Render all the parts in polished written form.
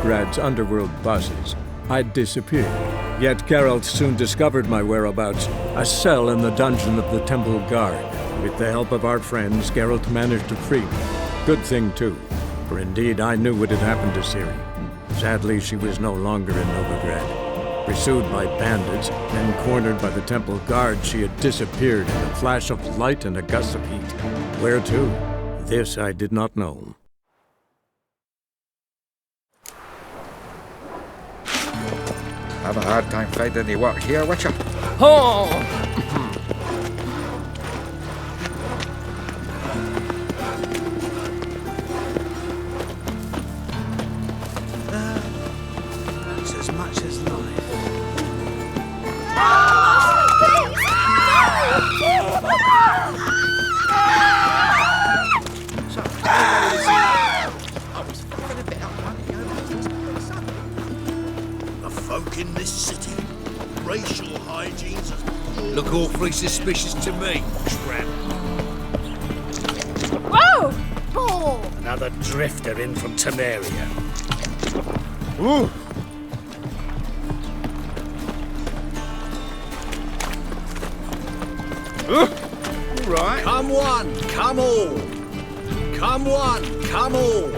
Novigrad's underworld bosses. I'd disappeared. Yet Geralt soon discovered my whereabouts, a cell in the dungeon of the Temple Guard. With the help of our friends, Geralt managed to free me. Good thing, too, for indeed I knew what had happened to Ciri. Sadly, she was no longer in Novigrad. Pursued by bandits, then cornered by the Temple Guard, she had disappeared in a flash of light and a gust of heat. Where to? This I did not know. Have a hard time finding any work here, Witcher. Oh! That's as much as life. The folk in this city, racial hygiene's Look awfully suspicious to me, tramp. Whoa! Oh! Another drifter in from Temeria. Ooh! All right. Come one, come all. Come one, come all.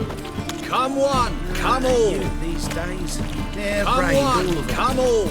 Come one, come all. These days, they're Come brained, all one, of them. come all.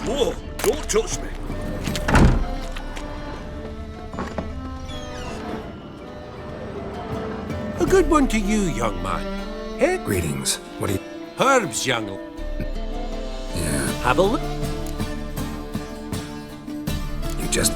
Whoa, don't touch me. A good one to you, young man. Eh? Greetings. What do you... Herbs, young. Yeah, Have a look. you just...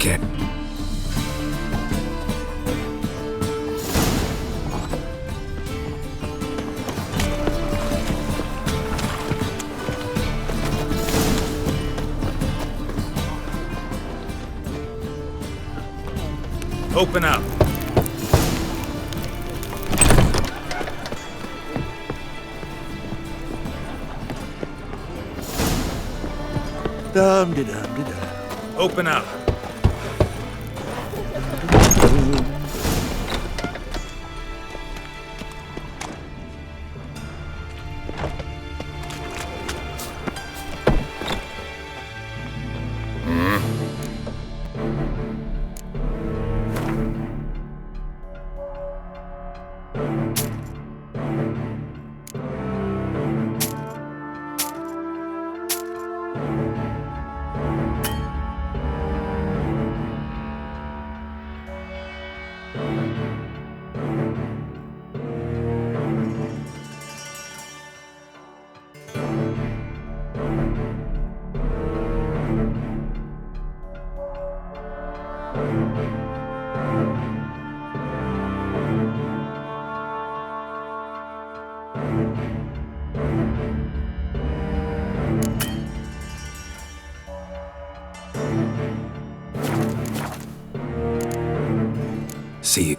can't. Open up. Dum-de-dum-de-dum. Open up. See you.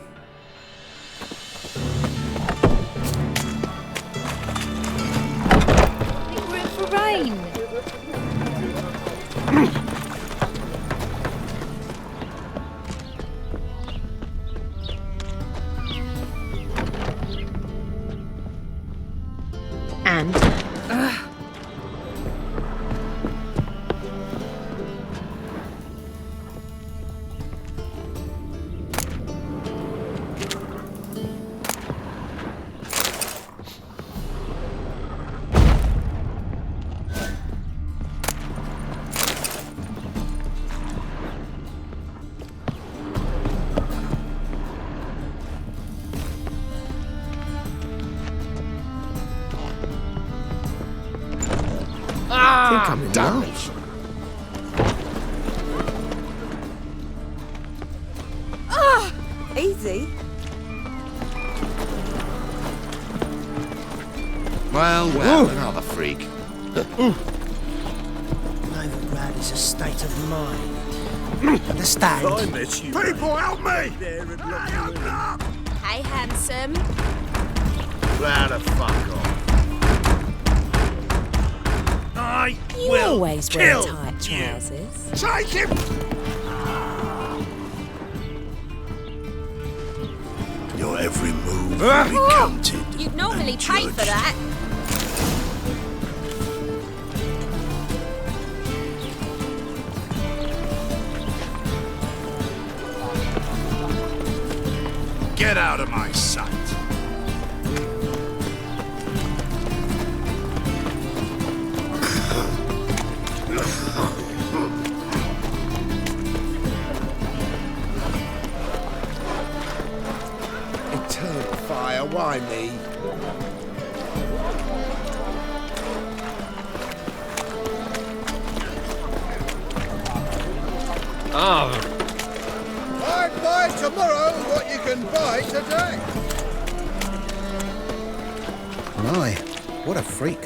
We're in for rain. And Damage. Easy. Well, another freak. Novigrad is a state of mind. Understand? I met you. People, help me! hey, handsome. Now the fuck off. I You will always wear kill tight you. trousers. Take him! Your every move will be counted. You'd normally and pay for judged. that. Get out of my sight. Eternal fire, why me? I'd buy tomorrow what you can buy today. My, what a freak.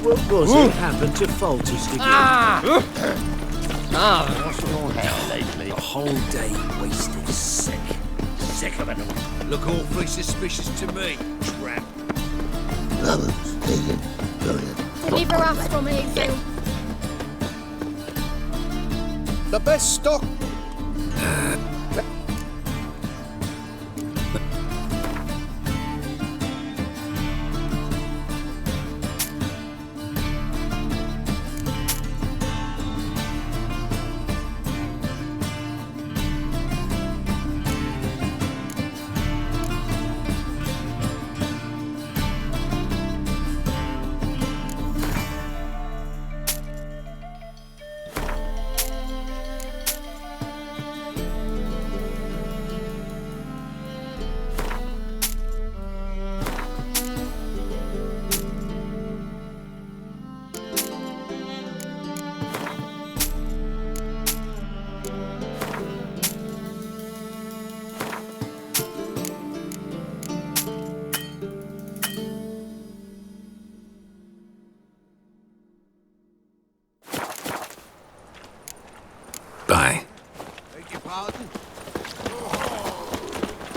What was it happened to Falters again? What's your hell lately? A whole day wasted. Sick of it all. Look awfully suspicious to me, tramp. Deliver us from here, Phil. The best stock.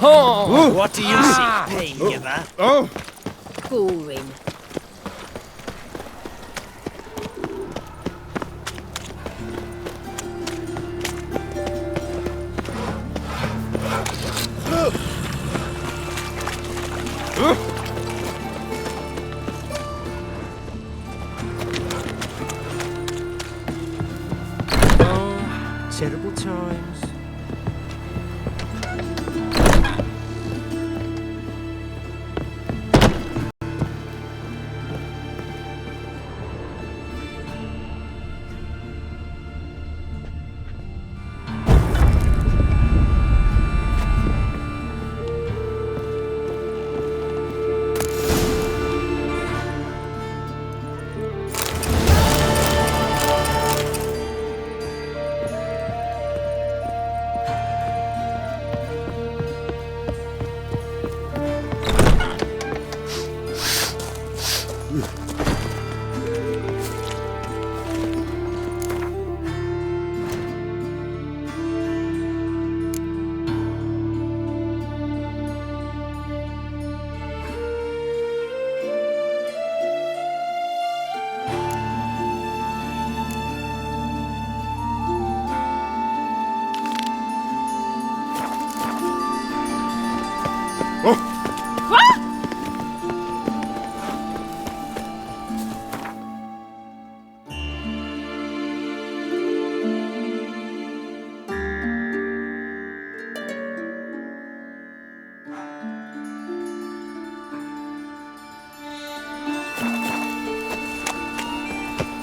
What do you see, pain giver? Boring. Terrible times.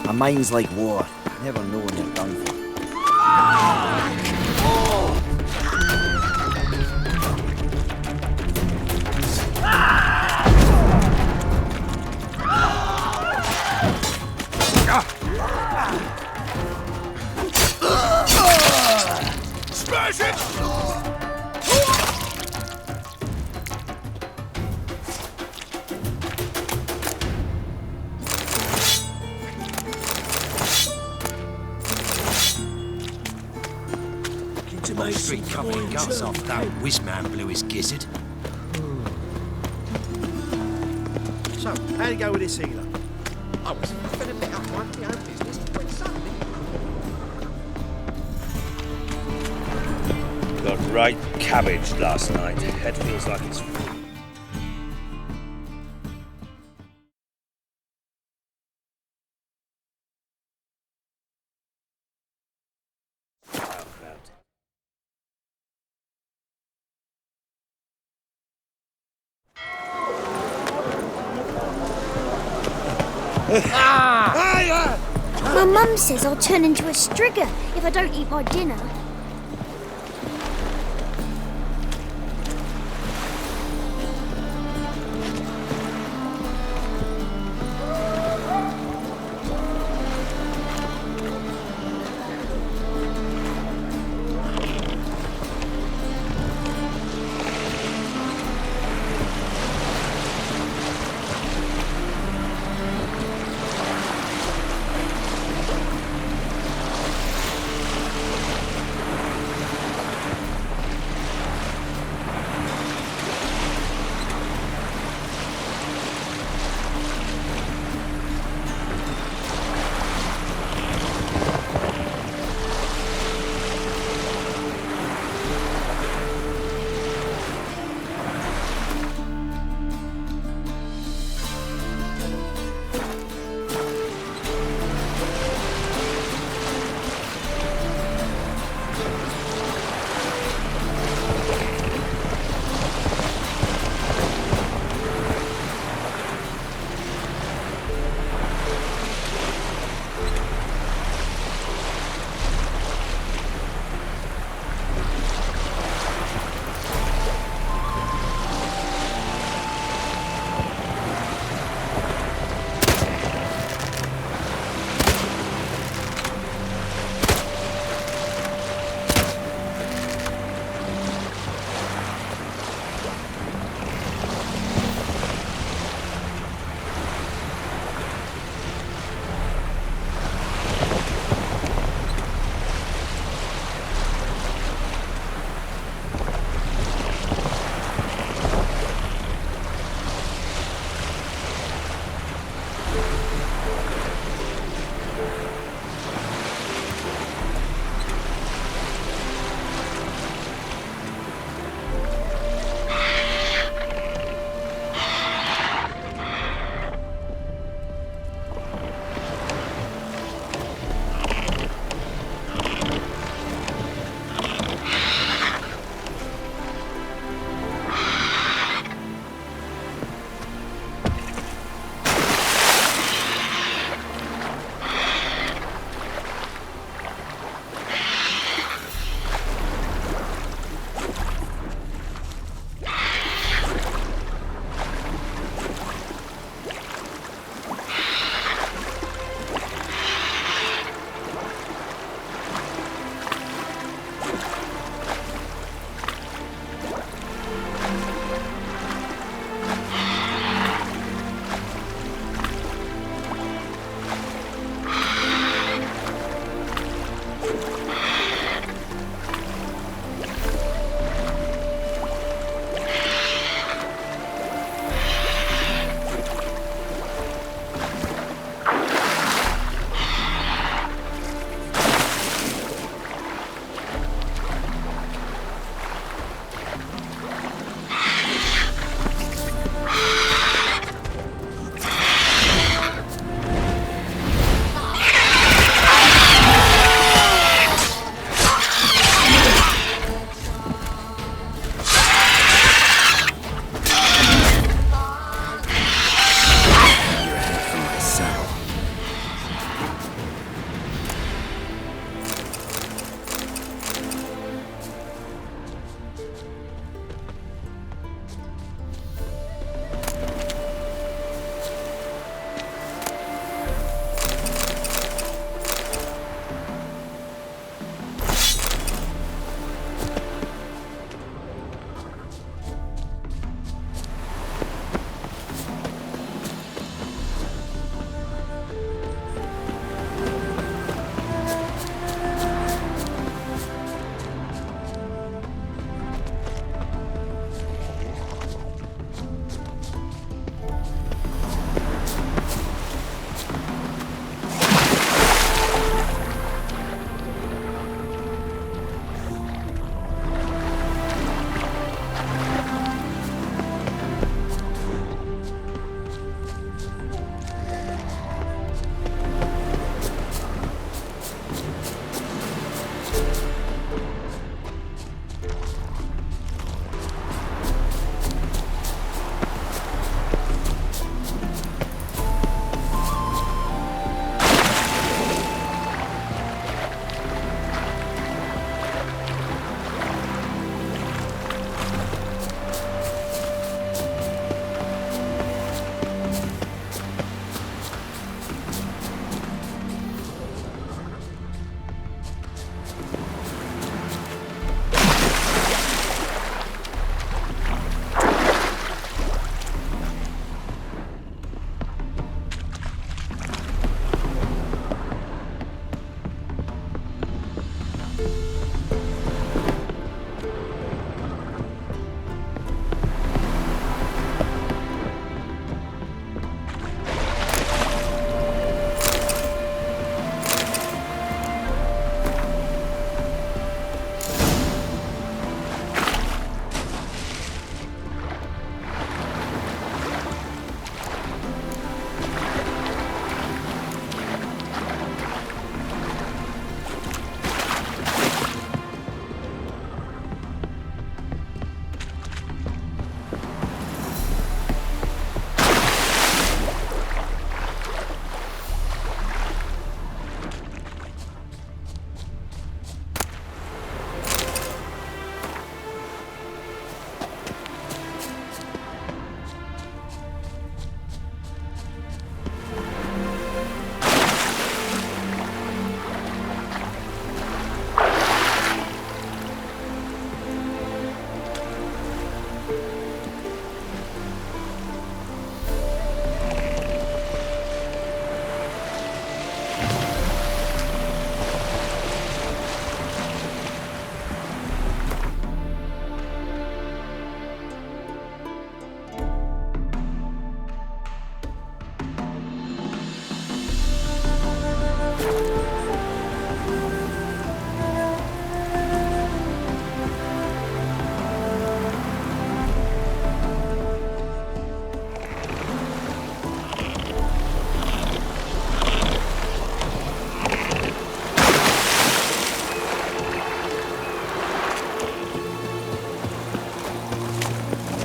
My mind's like water. Never know when you're done for. Smash it! Street covering guts off that whiz-man blew his gizzard. So, how'd it go with this healer? I was filling it up my own business when suddenly... Got right cabbage last night. Head feels like it's My mum says I'll turn into a strigger if I don't eat my dinner.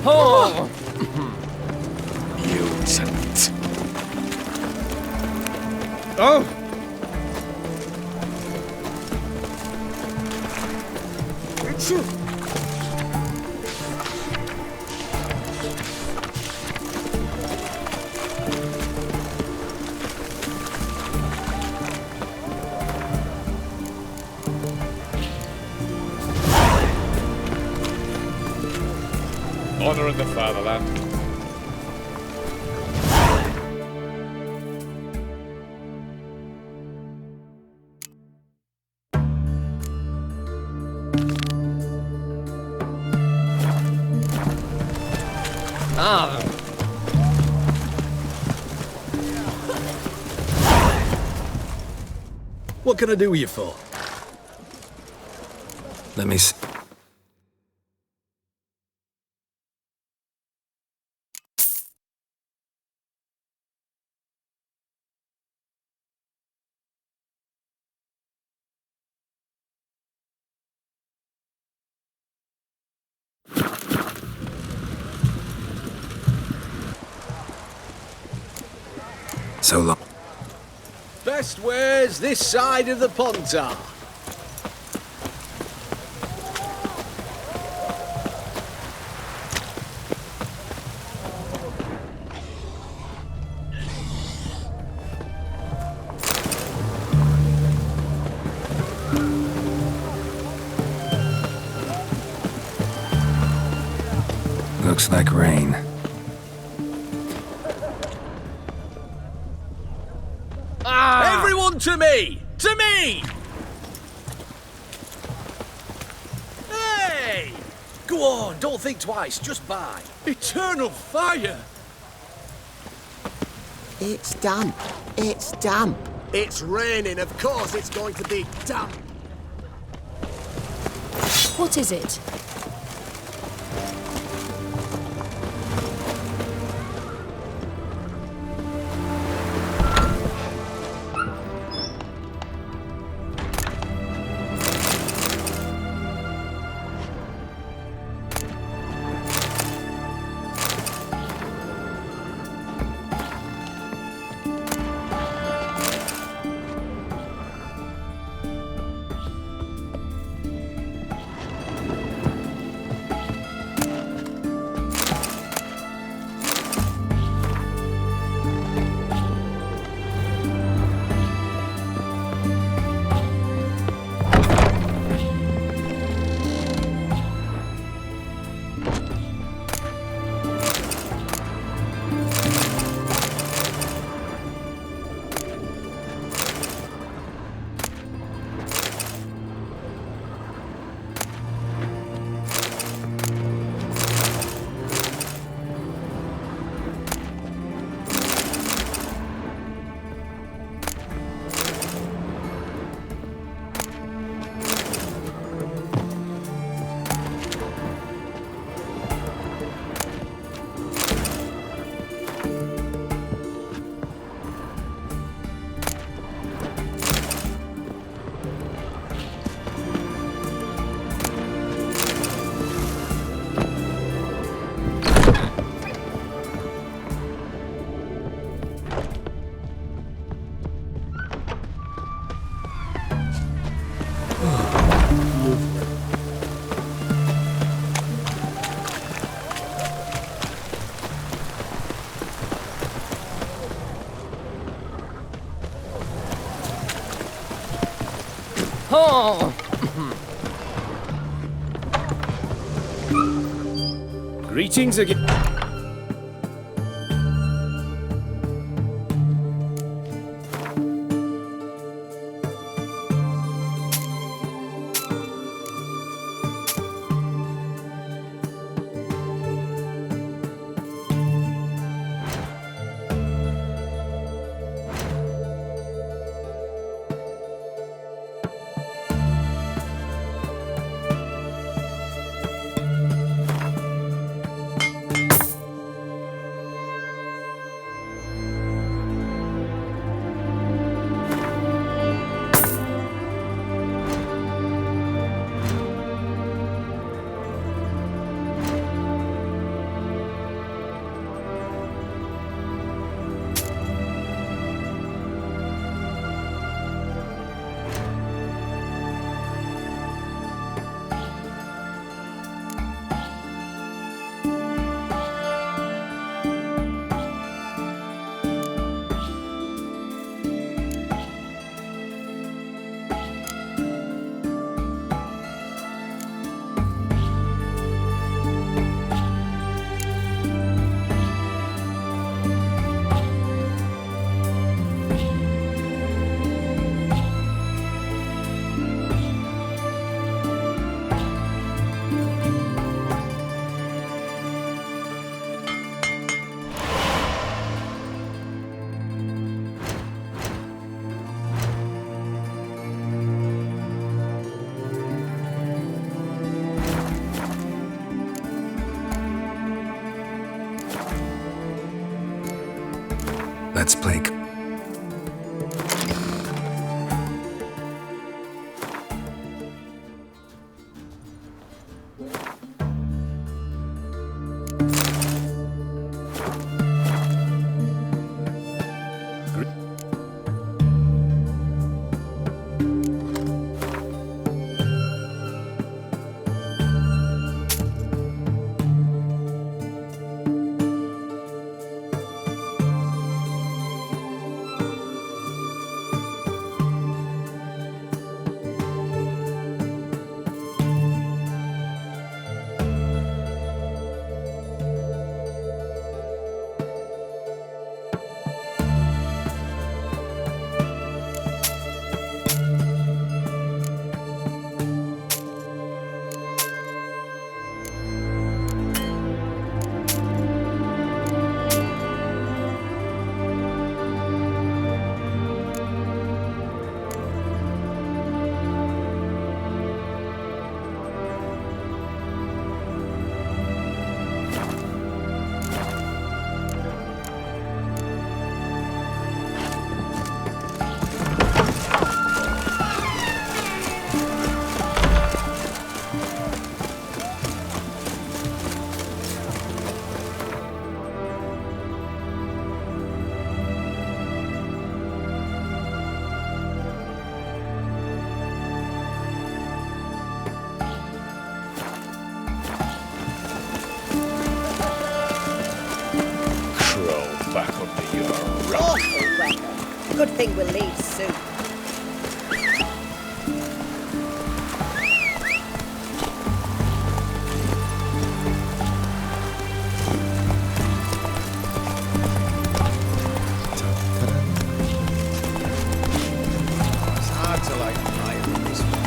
Oh! Mutant. Oh! Honouring the fatherland. Ah! What can I do you for? Let me see. So long. Best ways this side of the Pontar. Looks like rain. Everyone to me! To me! Hey! Go on, don't think twice, just buy. Eternal fire! It's damp. It's damp. It's raining, of course it's going to be damp. What is it? Oh! Greetings again. Let's play. Good thing we'll leave soon. It's hard to light a fire in this one.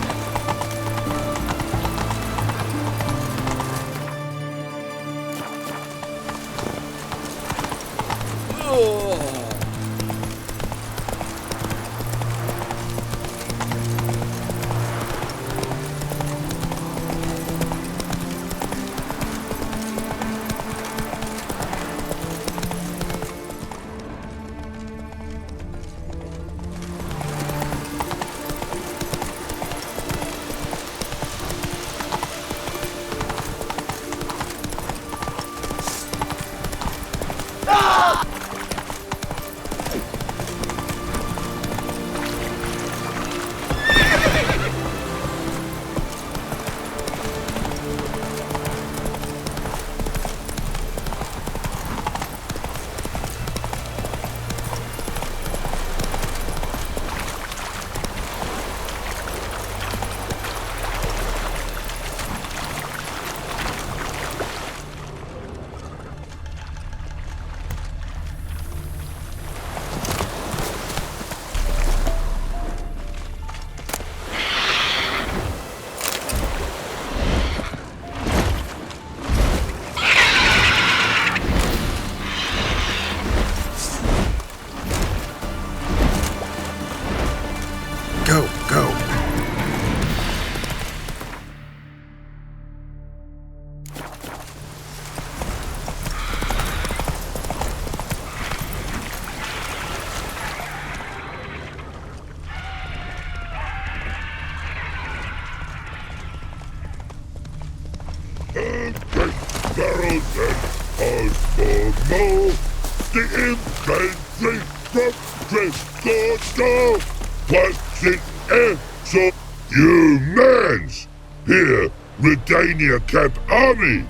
So, humans! Here, Redania Camp Army!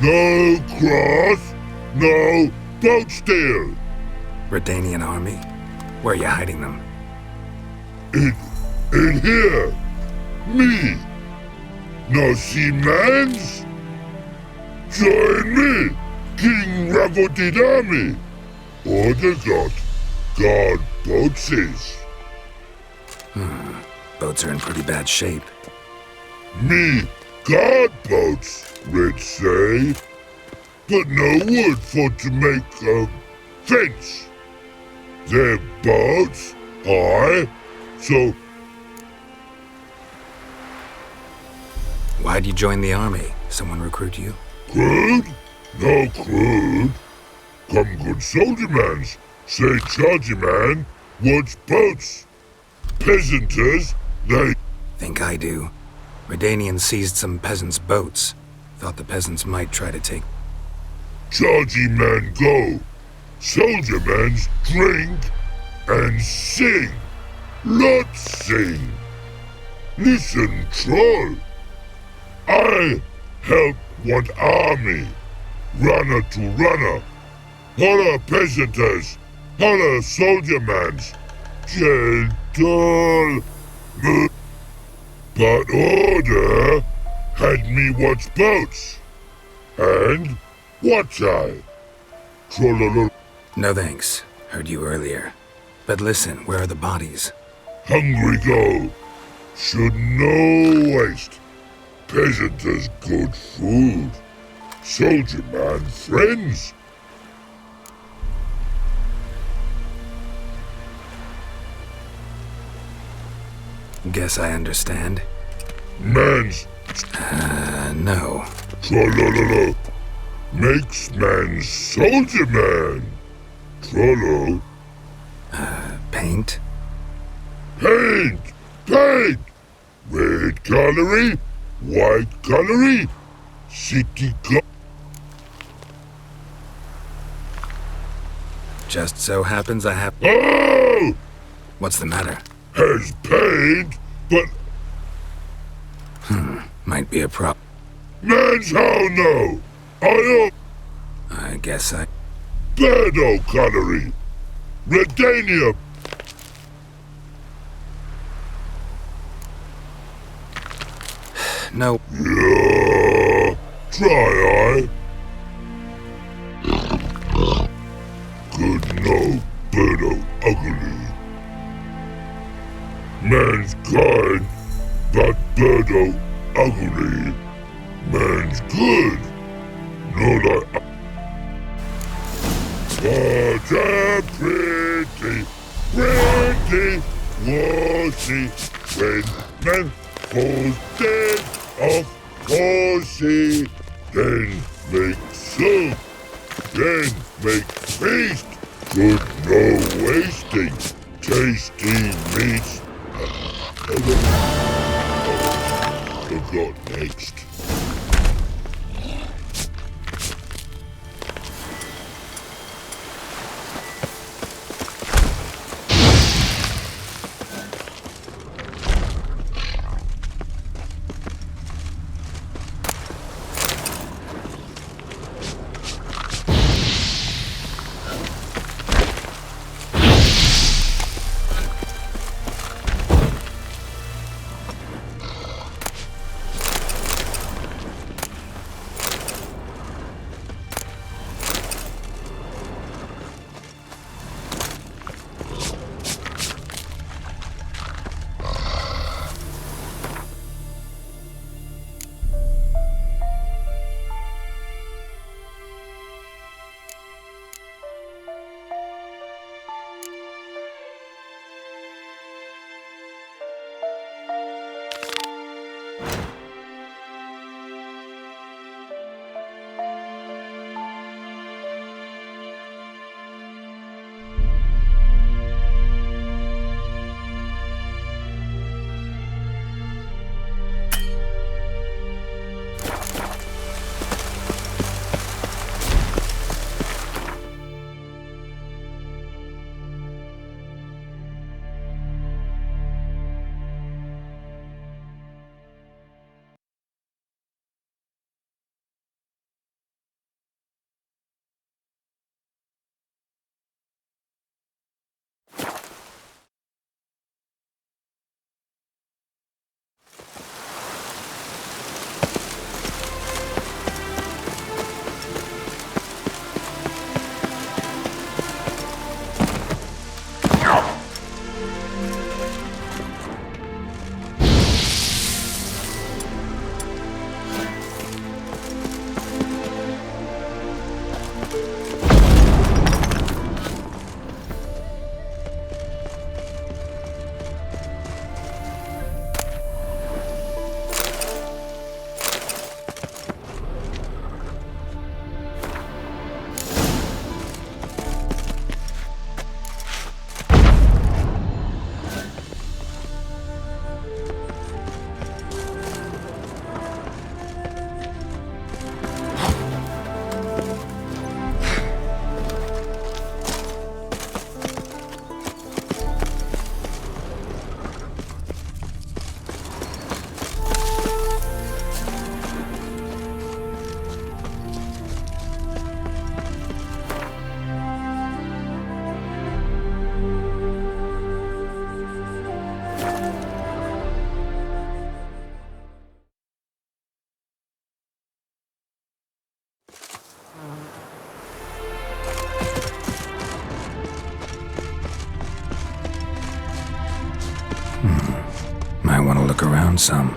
No cross, no boat steal! Redanian army? Where are you hiding them? In here! Me! No seamans? Join me, King Ravodid Army! Order got guard boats. Boats are in pretty bad shape. Me guard boats, let's say. But no wood for to make a fence. Their boats, aye, so... Why'd you join the army? Someone recruit you? Crude? No crude. Come good soldier mans. Say chargyman wants boats. Peasanters, they... Think I do. Redanians seized some peasants' boats. Thought the peasants might try to take... Chargyman go. Soldiermans drink and sing. Not sing. Listen, troll. I help one army. Runner to runner. Holla peasanters. Holla soldiermans. Gentle. But order had me watch boats. And watch I. Trollolo. No thanks. Heard you earlier. But listen, where are the bodies? Hungry go. Should no waste. Peasanters good food. Soldier man friends. Guess I understand. Man's No. trollololo. Makes man soldier man. Trollo. Paint? Paint! Paint! Red colory, white colory, city co- Just so happens I have... Oh! What's the matter? Has paint, but Might be a problem. man's how no. I I guess I... Birdo colory. Redania. No. Yeah. Try I. Good no, Birdo ugly. Man's kind, but Birdo ugly. Man's good. No like. What a pretty, pretty was he when man falls dead off horsey. Then make soup, then make feast. Good no wasting, tasty meats. Forgot next. found some.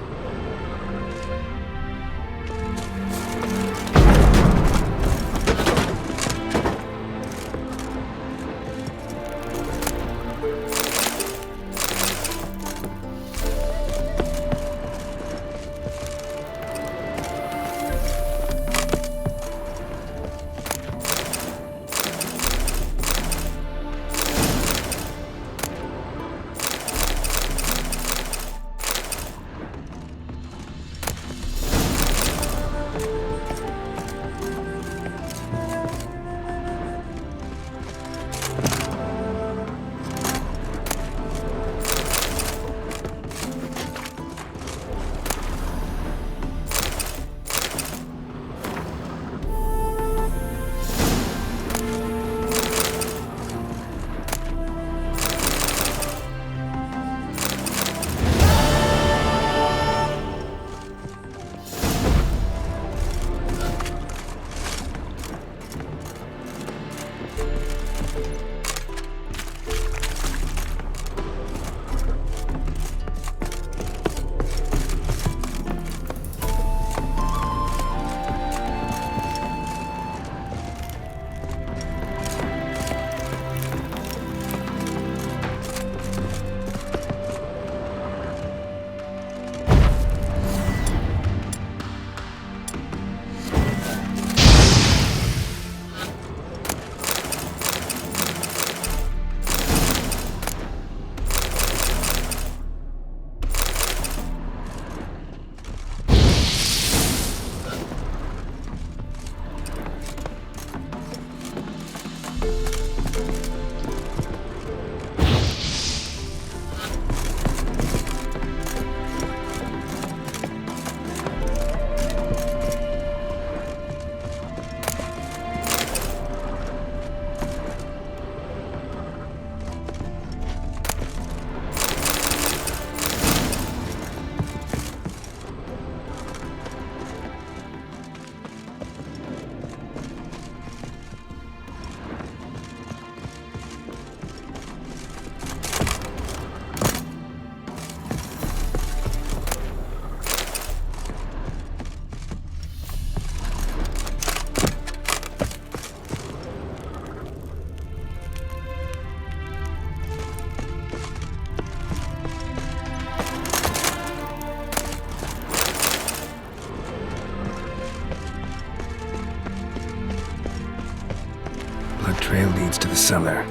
Blood trail leads to the cellar.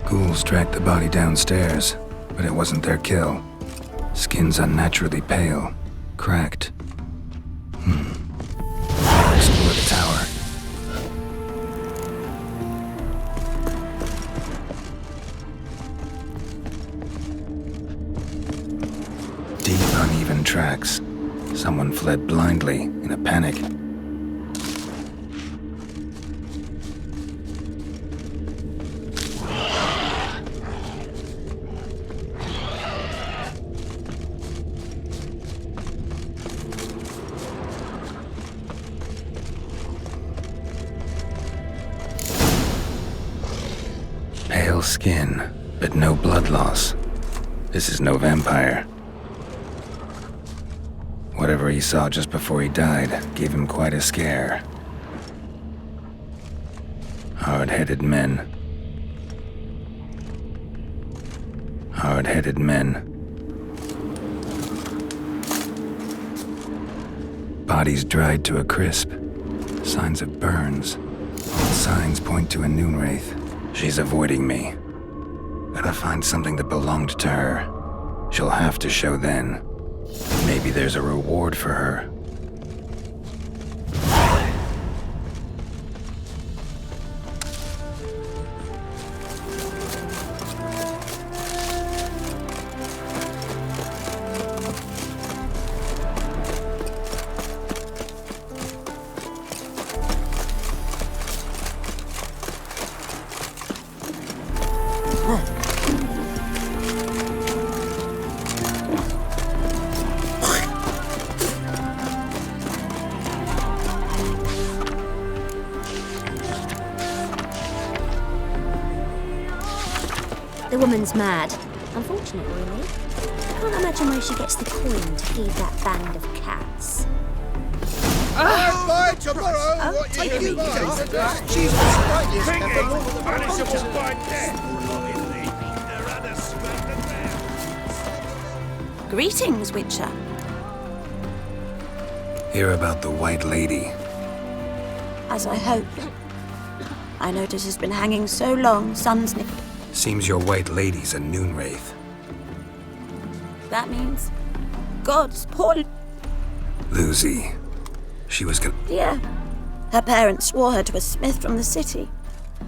Ghouls dragged the body downstairs, but it wasn't their kill. Skin's unnaturally pale, cracked. Explore the tower. Deep, uneven tracks. Someone fled blindly in a panic. Pale skin, but no blood loss. This is no vampire. Whatever he saw just before he died gave him quite a scare. Hard-headed men. Hard-headed men. Bodies dried to a crisp. Signs of burns. All signs point to a noon wraith. She's avoiding me. Gotta find something that belonged to her. She'll have to show then. Maybe there's a reward for her. woman's mad. Unfortunately, really. I can't imagine where she gets the coin to feed that band of cats. I'll buy tomorrow what you give me. Jesus Christ, Punishable by death. Greetings, Witcher. Hear about the White Lady. As I hoped. I notice it's been hanging so long, sun's nicked. Seems your White Lady's a noon wraith. That means God's poor Lucy. She was gonna... dear. Her parents swore her to a smith from the city.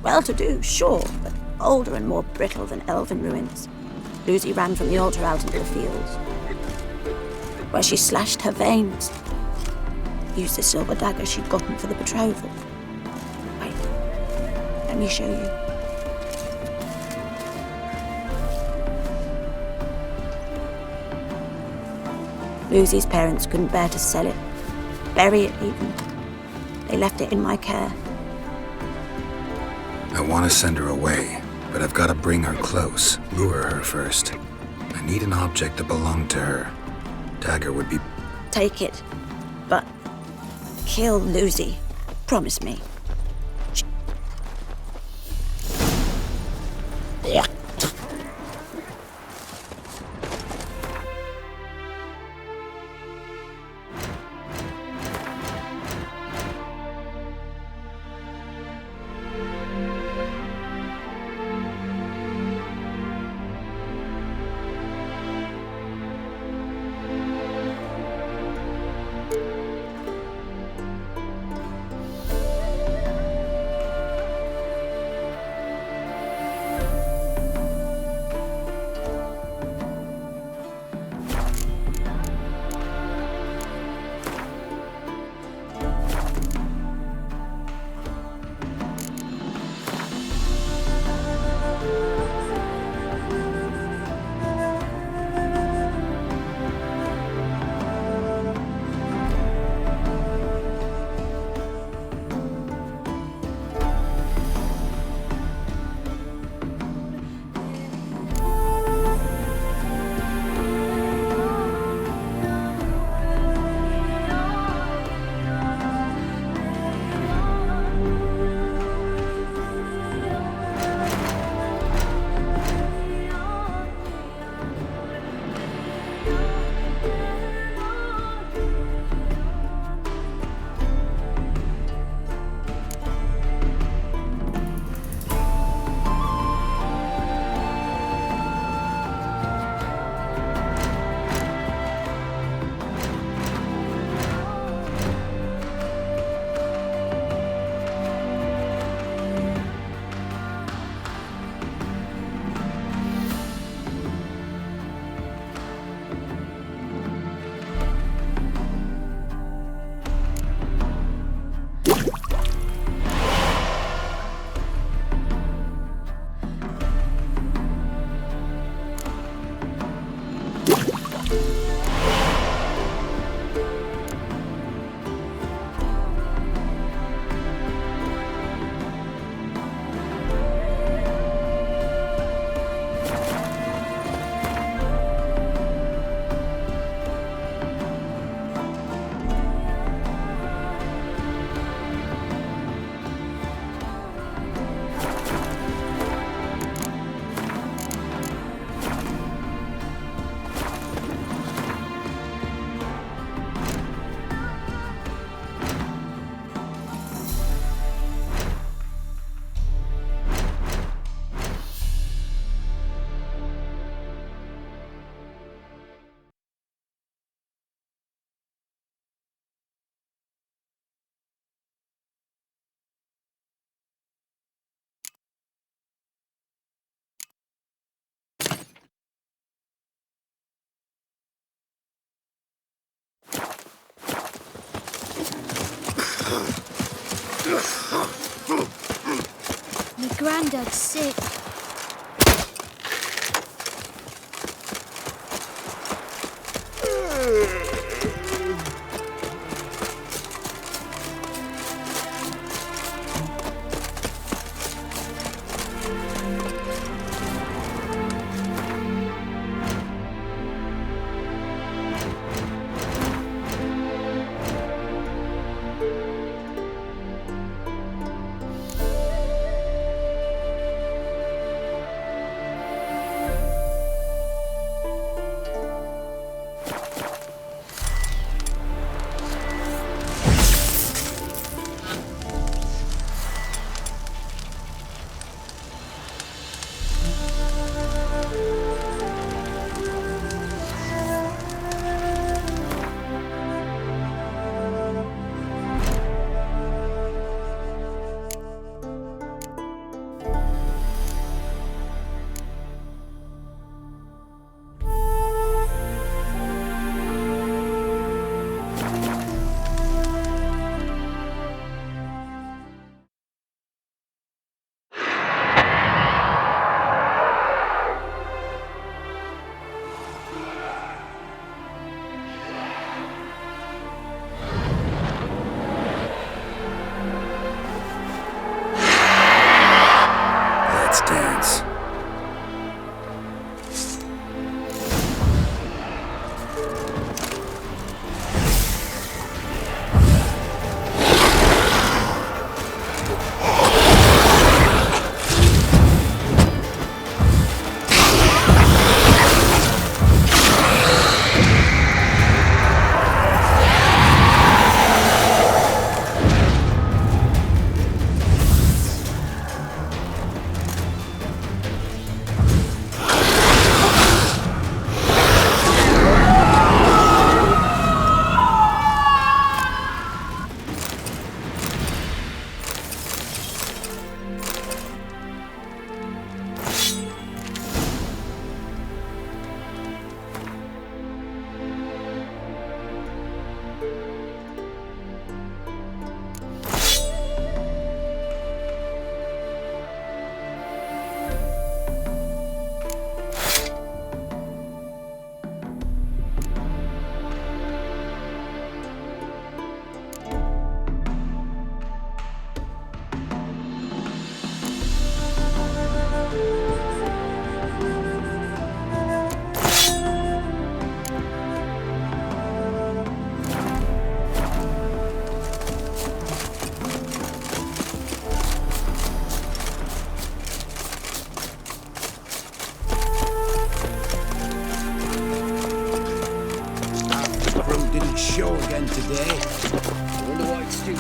Well-to-do, sure, but older and more brittle than elven ruins. Lucy ran from the altar out into the fields, where she slashed her veins. Used the silver dagger she'd gotten for the betrothal. Wait, let me show you. Lucy's parents couldn't bear to sell it, bury it even. They left it in my care. I want to send her away, but I've got to bring her close, lure her first. I need an object that belonged to her. Dagger would be... Take it, but kill Lucy. Promise me. Yeah. My granddad's sick.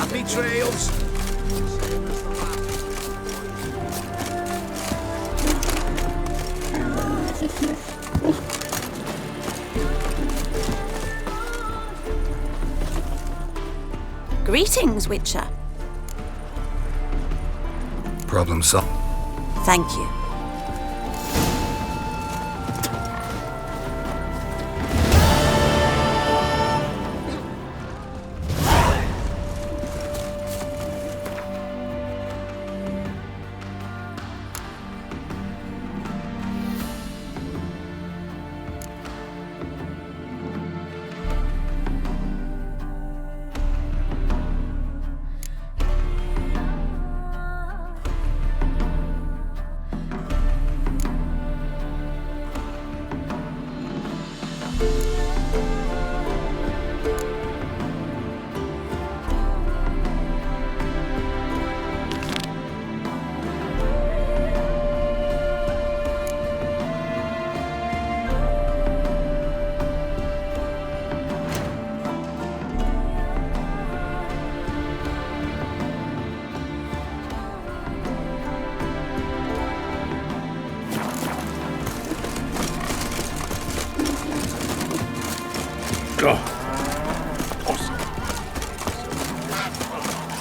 Happy trails. Greetings, Witcher. Problem solved. Thank you.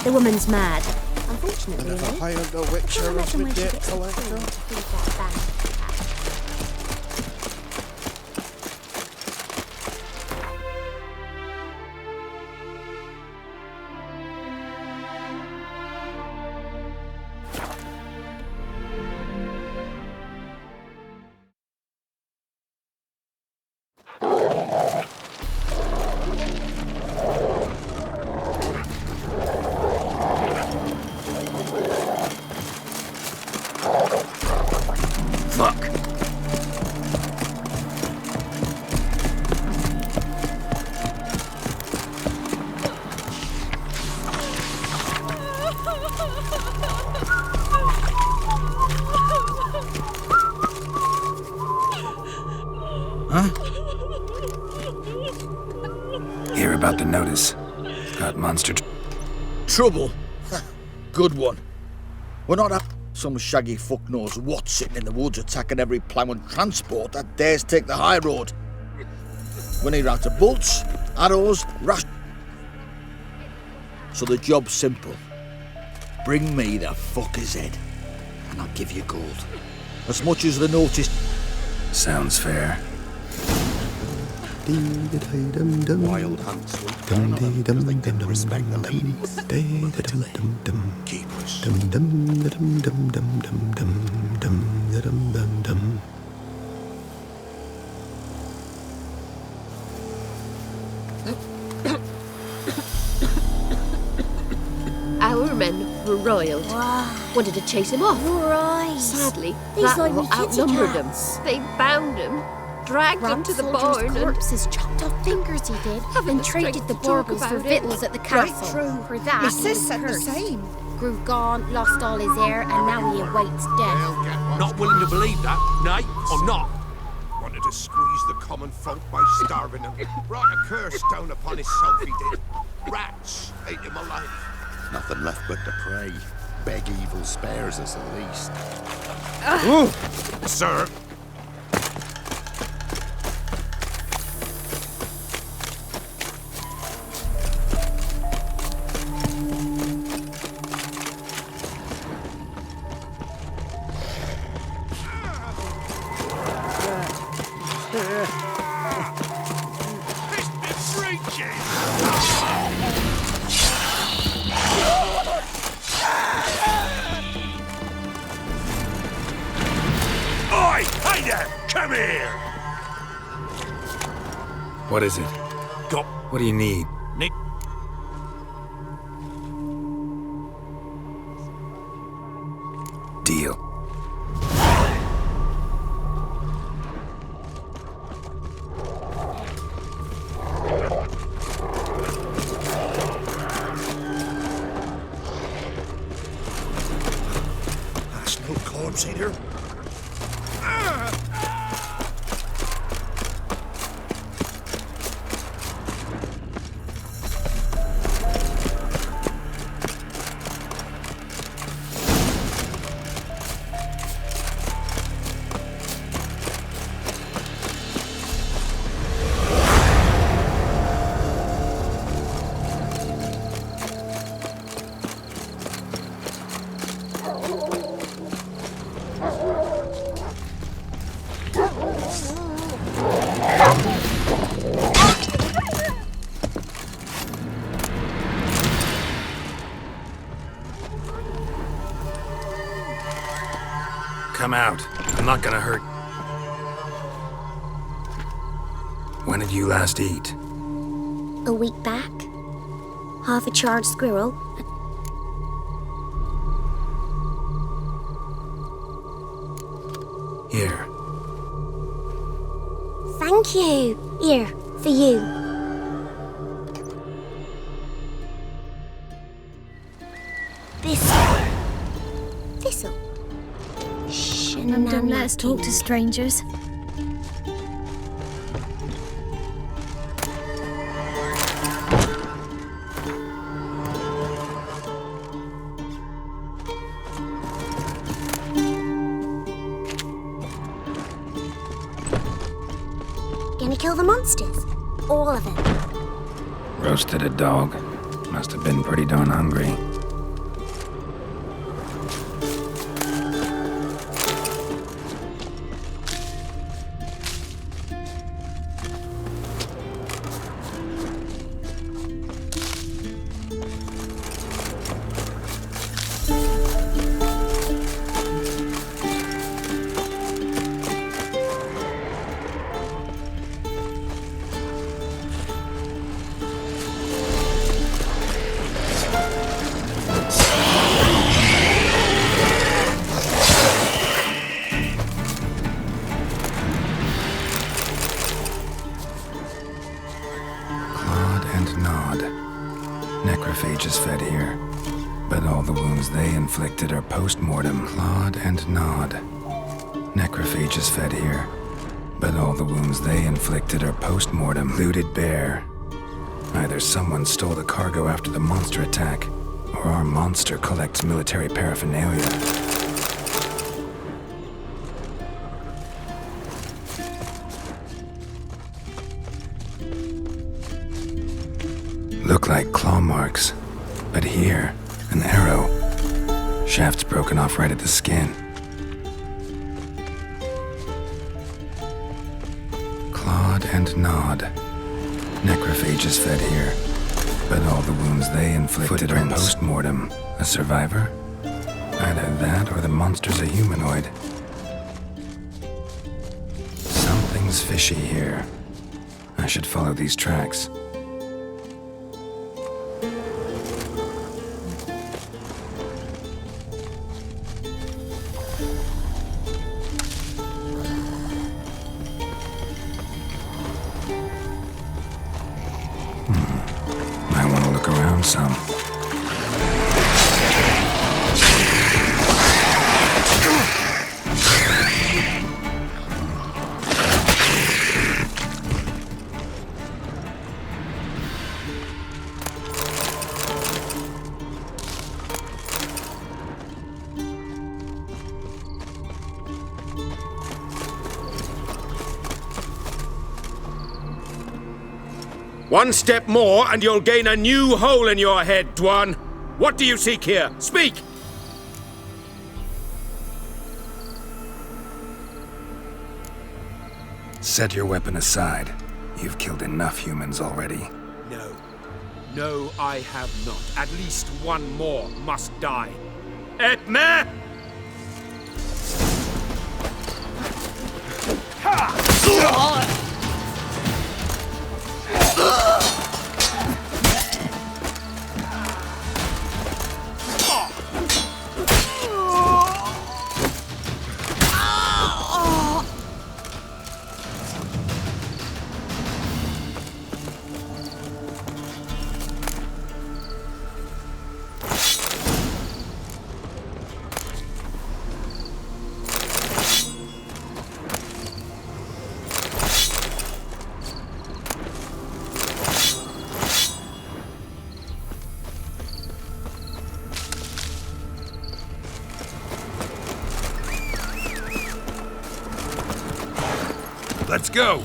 The woman's mad. Unfortunately, Never really. hired a witcher as my debt collector. Hear about the notice. Got monster Trouble? Good one. We're not after some shaggy fuck knows what sitting in the woods attacking every plough and transport that dares take the high road. We need rounds of bolts, arrows, rash. So the job's simple. Bring me the fucker's head, and I'll give you gold. As much as the notice. sounds fair. Wild hunts will turn on them because they didn't respect the ladies. Until then, keep us. Our men were roiled. Wanted to chase him off. Right. Sadly, These that like lot kitty outnumbered them. cats. They bound him, dragged him to the barn, and corpses, chopped off fingers he did, Haven't and the traded strength the to talk baubles for about it. victuals at the castle. true. For that, My he sis was said the cursed. same. Grew gaunt, lost all his hair, and now he awaits death. Not willing to believe that. Nay, I'm not. Wanted to squeeze the common folk by starving them. Brought a curse down upon himself, he did. Rats ate him alive. Nothing left but to pray. Beg evil spares us at least. Sir. Oi! Hey there! Come here! What is it? Go. What do you need? Nick. Deal. That's no corpse eater. Come out. I'm not gonna hurt. When did you last eat? A week back. Half a charred squirrel. Here. Thank you. Here, for you. Thistle. And don't let us talk to strangers. Gonna kill the monsters. All of them. Roasted a dog. Must have been pretty darn hungry. Necrophages fed here, but all the wounds they inflicted are post-mortem. Clawed and gnawed. Necrophages fed here, but all the wounds they inflicted are post-mortem. Looted bare. Either someone stole the cargo after the monster attack, or our monster collects military paraphernalia. Look like claw marks, but here, an arrow. Shaft's broken off right at the skin. Clawed and gnawed. Necrophages fed here, but all the wounds they inflicted are post-mortem. A survivor? Either that or the monster's a humanoid. Something's fishy here. I should follow these tracks. I want to look around some. One step more and you'll gain a new hole in your head, Dwan. What do you seek here? Speak! Set your weapon aside. You've killed enough humans already. No. No, I have not. At least one more must die. Etme! Ha! Let's go!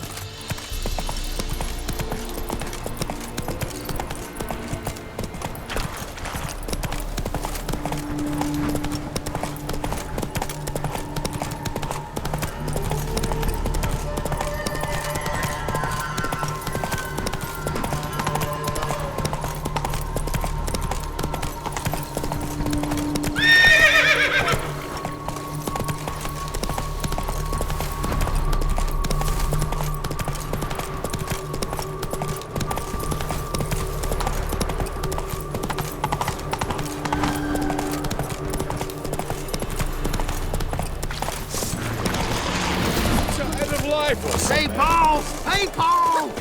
people!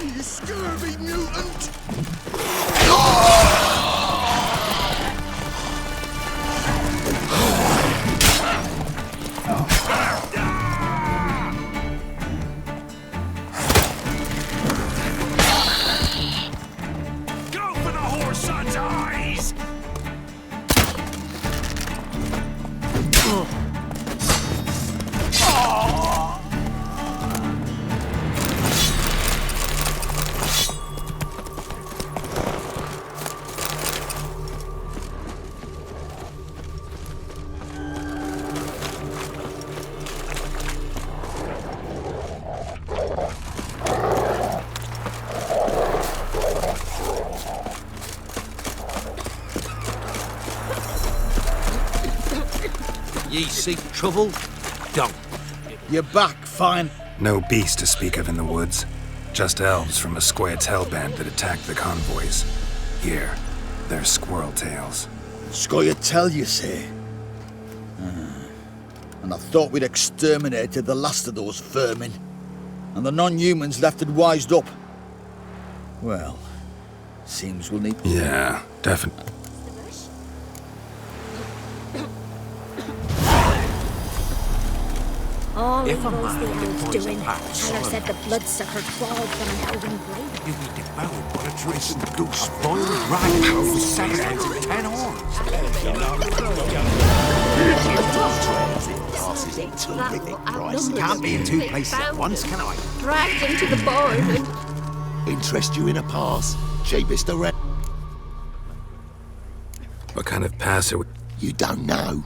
You scurvy mutant! Go for the horse son's eyes! Ye seek trouble? Don't. You're back, fine. No beast to speak of in the woods. Just elves from a squared's hellband that attacked the convoys. Here, they're squirrel tails. Scoia tell you, say? And I thought we'd exterminated the last of those vermin. And the non-humans left it wised up. Well, seems we'll need... Yeah, definitely. All If a evil's man the elves employs doing. a pack Hannah said the bloodsucker crawled from an elven blade. You'll be devoured by a dressed goose, boiled rabbit with 7 heads and 10 horns. Can't be in two places at once, can I? Dragged into the barn and... Interest you in a pass? Cheapest around. What kind of pass are we... You don't know.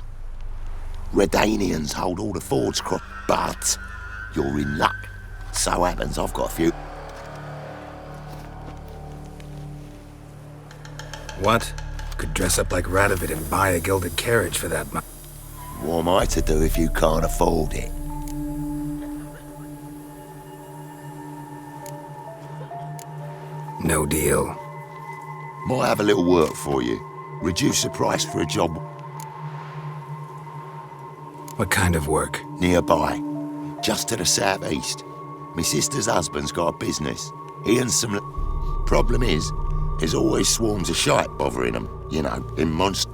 Redanians hold all the fords cross, but you're in luck. So happens I've got a few. What? Could dress up like Radovid and buy a gilded carriage for that much. What am I to do if you can't afford it? No deal. Might have a little work for you. Reduce the price for a job What kind of work? nearby, just to the southeast. My sister's husband's got a business. He and some... Problem is, there's always swarms of shite bothering him. You know, in monsters.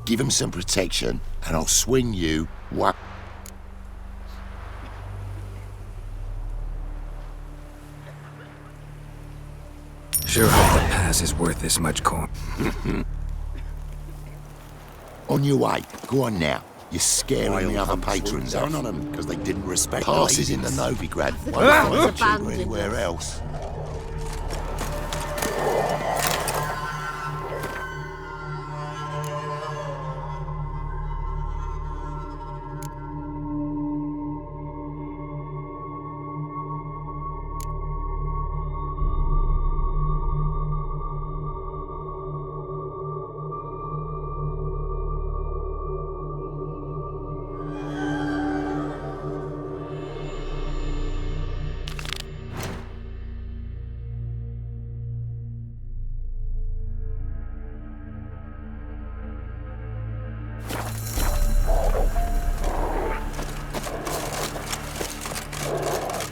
Give him some protection, and I'll swing you one... Sure hope the pass is worth this much coin. On your way. Go on now. You're scaring the other patrons off. Down on them because they didn't respect Passes in the Novigrad. Won't find you anywhere else.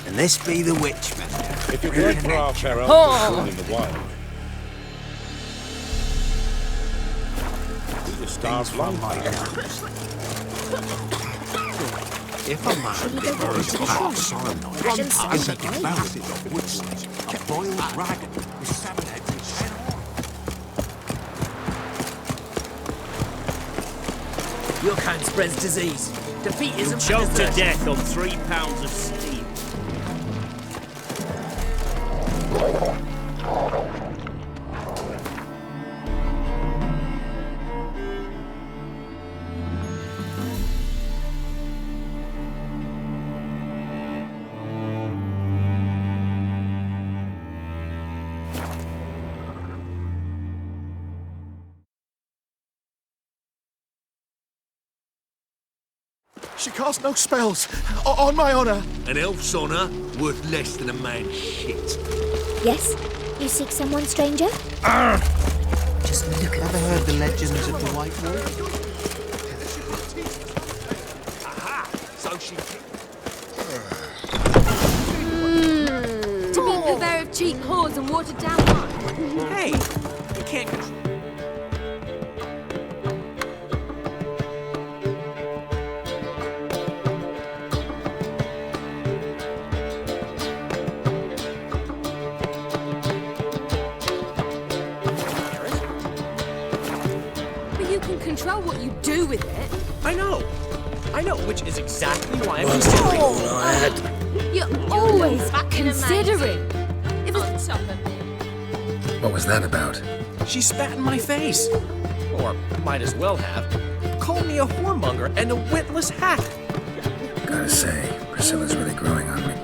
And this be the witch, man. If it weren't for our Pharaoh in the wild, we'd have starved long by now. If a man devoured a pack sorrow night, I'd be devoured by woodsnake, a boiled dragon with 7 heads and 10 horns. Your kind spreads disease. Defeat isn't Choked to death on 3 pounds of steel. She cast no spells, on my honor. An elf's honor worth less than a man's shit. Yes, You seek someone, stranger? Just look at Ever heard the legends of the White Wolf? Aha! So she... To be the purveyor of cheap whores and watered down wine. Hey, you can't control. But you can control what you do with it. I know, which is exactly why I'm considering. You're always considering. If it's What was that about? She spat in my face. Or might as well have. Called me a whoremonger and a witless hack. Gotta say, Priscilla's really growing on me.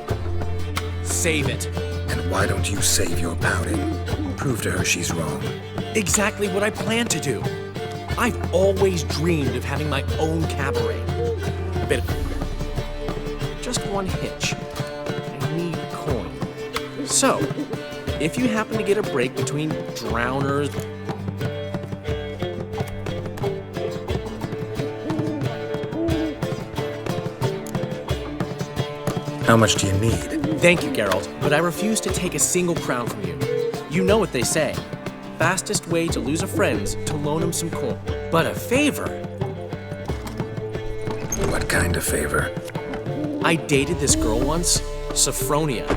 Save it. And why don't you save your pouting? Prove to her she's wrong. Exactly what I plan to do. I've always dreamed of having my own cabaret. But just one hitch. I need coin. So, if you happen to get a break between drowners... How much do you need? Thank you, Geralt, but I refuse to take a single crown from you. You know what they say. Fastest way to lose a friend's to loan him some coin. But a favor? What kind of favor? I dated this girl once, Sophronia.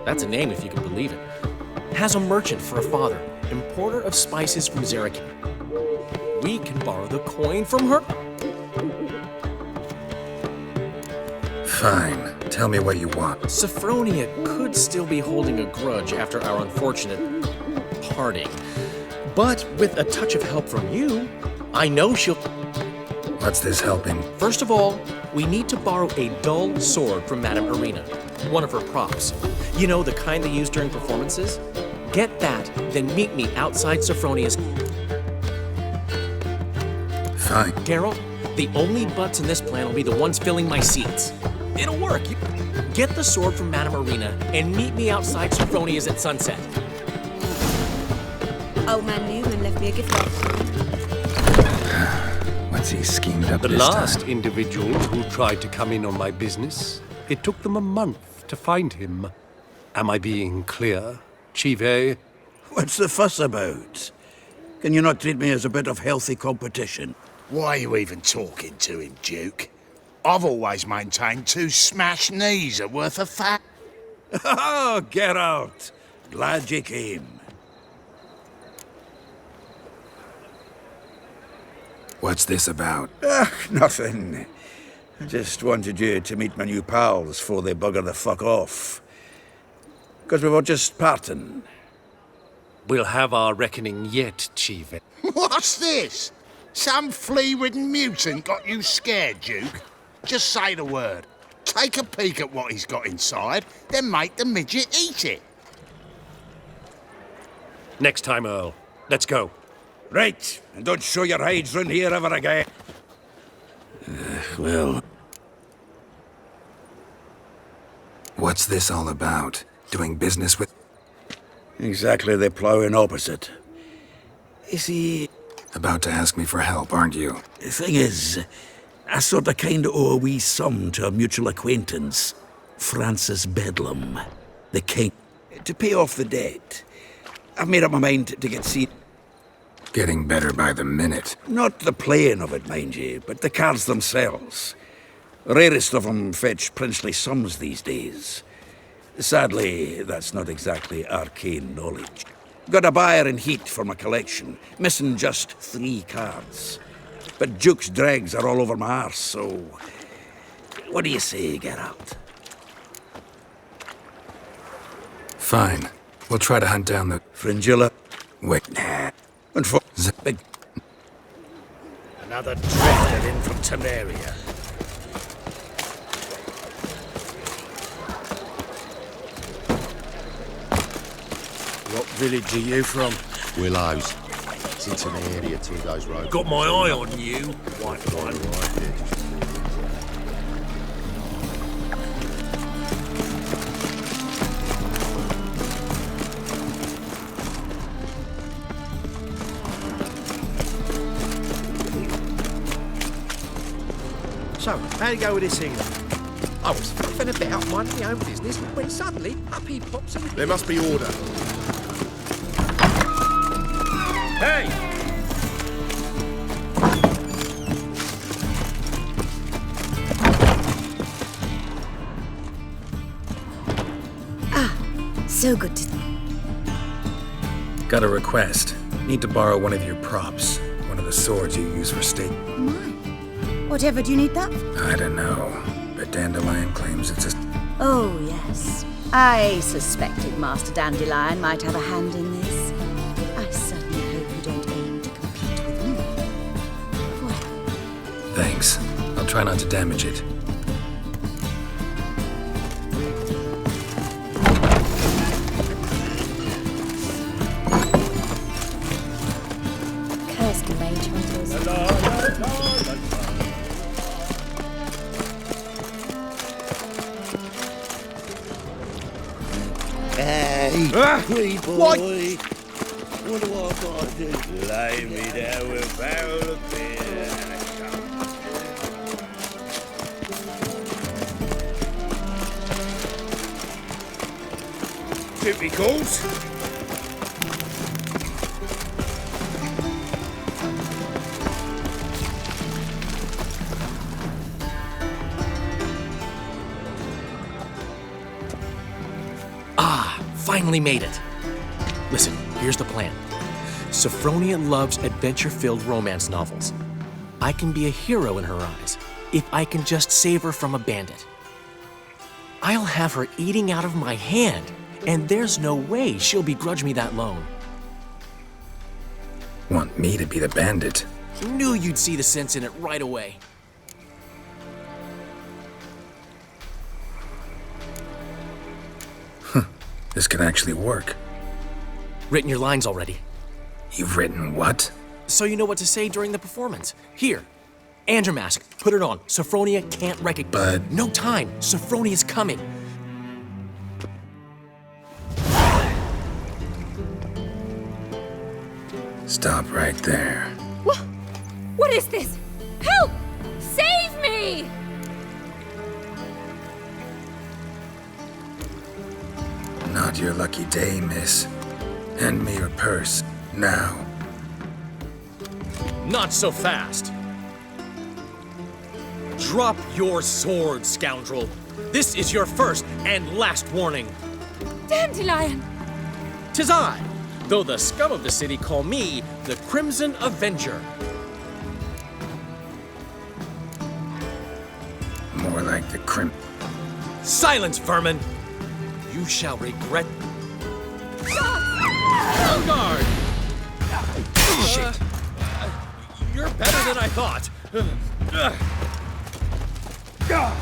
That's a name if you can believe it. Has a merchant for a father, importer of spices from Zaklínač. We can borrow the coin from her. Fine. Tell me what you want. Sophronia could still be holding a grudge after our unfortunate parting. But with a touch of help from you, I know she'll... What's this helping? First of all, we need to borrow a dull sword from Madame Irina, one of her props. You know, the kind they use during performances? Get that, then meet me outside Sophronia's... Fine. Geralt, the only butts in this plan will be the ones filling my seats. It'll work. Get the sword from Madame Irina and meet me outside Sophronia's at sunset. Old man Newman left me a gift box. What's he schemed up The this last time? individual who tried to come in on my business, it took them a month to find him. Am I being clear, Chive? What's the fuss about? Can you not treat me as a bit of healthy competition? Why are you even talking to him, Duke? I've always maintained 2 smashed knees are worth a fat. Oh, get out. Glad you came. What's this about? Nothing. I just wanted you to meet my new pals before they bugger the fuck off. Because we were just parting. We'll have our reckoning yet, Chive. What's this? Some flea-ridden mutant got you scared, Duke? Just say the word. Take a peek at what he's got inside, then make the midget eat it. Next time, Earl. Let's go. Right, and don't show your hides round here ever again. Well... What's this all about? Doing business with... Exactly the ploughing opposite. You see... About to ask me for help, aren't you? The thing is, I sort of kinda owe a wee sum to a mutual acquaintance, Francis Bedlam, the king, to pay off the debt. I've made up my mind to get seen. Getting better by the minute. Not the playing of it, mind you, but the cards themselves. Rarest of them fetch princely sums these days. Sadly, that's not exactly arcane knowledge. Got a buyer in heat for my collection, missing just 3 cards. But Duke's dregs are all over my arse, so... What do you say, Geralt? Fine. We'll try to hunt down the... Fringilla? Wait. Nah. And for... Big... Another drifter in from Temeria. What village are you from? Willows. It's into the area 2 days road. Got my eye on you, white one. So, how'd it go with this healer? I was faffing about minding my own business when suddenly up he pops and... There must be order. Hey! So good to... Got a request. Need to borrow one of your props. One of the swords you use for stake. My. Whatever do you need that? I don't know, but Dandelion claims it's a... Oh, yes. I suspected Master Dandelion might have a hand in this. I certainly hope you don't aim to compete with me. Well, Thanks. I'll try not to damage it. Curse the mage hunters. Hey, pretty boy. What do I got to do? Lay me down with a barrel of beer and a cup. Duty calls. Finally made it. Listen, here's the plan. Sophronia loves adventure-filled romance novels. I can be a hero in her eyes if I can just save her from a bandit. I'll have her eating out of my hand, and there's no way she'll begrudge me that loan. Want me to be the bandit? Knew you'd see the sense in it right away. This could actually work. Written your lines already. You've written what? So you know what to say during the performance. Here, and your mask. Put it on. Sophronia can't recognize. But... No time. Sophronia's coming. Stop right there. What is this? Help! Save me! Not your lucky day, miss. Hand me your purse, now. Not so fast. Drop your sword, scoundrel. This is your first and last warning. Dandelion! 'Tis I, though the scum of the city call me the Crimson Avenger. More like the Silence, vermin! You shall regret... On guard! Shit! You're better than I thought. Go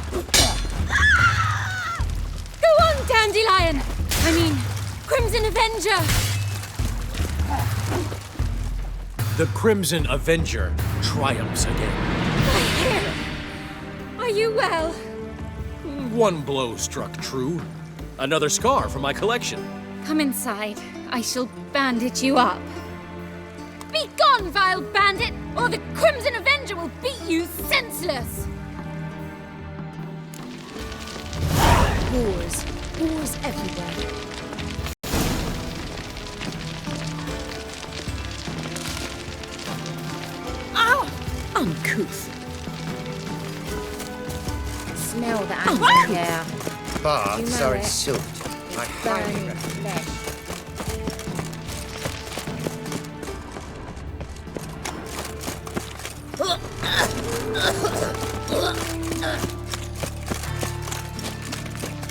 on, Dandelion! I mean, Crimson Avenger! The Crimson Avenger triumphs again. My hair! Are you well? One blow struck true. Another scar from my collection. Come inside. I shall bandage you up. Be gone, vile bandit, or the Crimson Avenger will beat you senseless! Wars. Wars everywhere. Ow! Uncouth. Smell the animal hair. Parts are in soaked. I highly Burning recommend. flesh.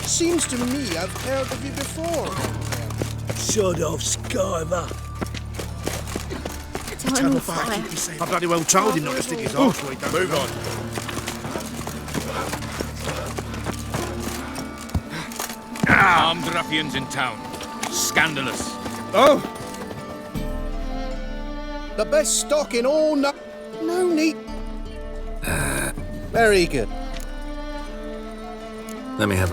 Seems to me I've heard of you before. Sod off, Skyver. Eternal fire. I bloody well told him not to stick his arse where he don't. Move on. Armed ruffians in town. Scandalous. Oh! The best stock in all no need. Very good. Let me have...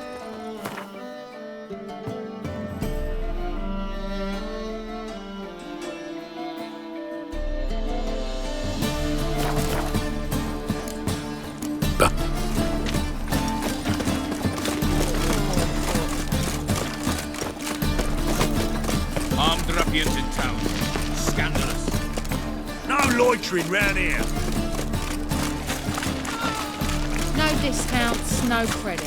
loitering round here. No discounts, no credit.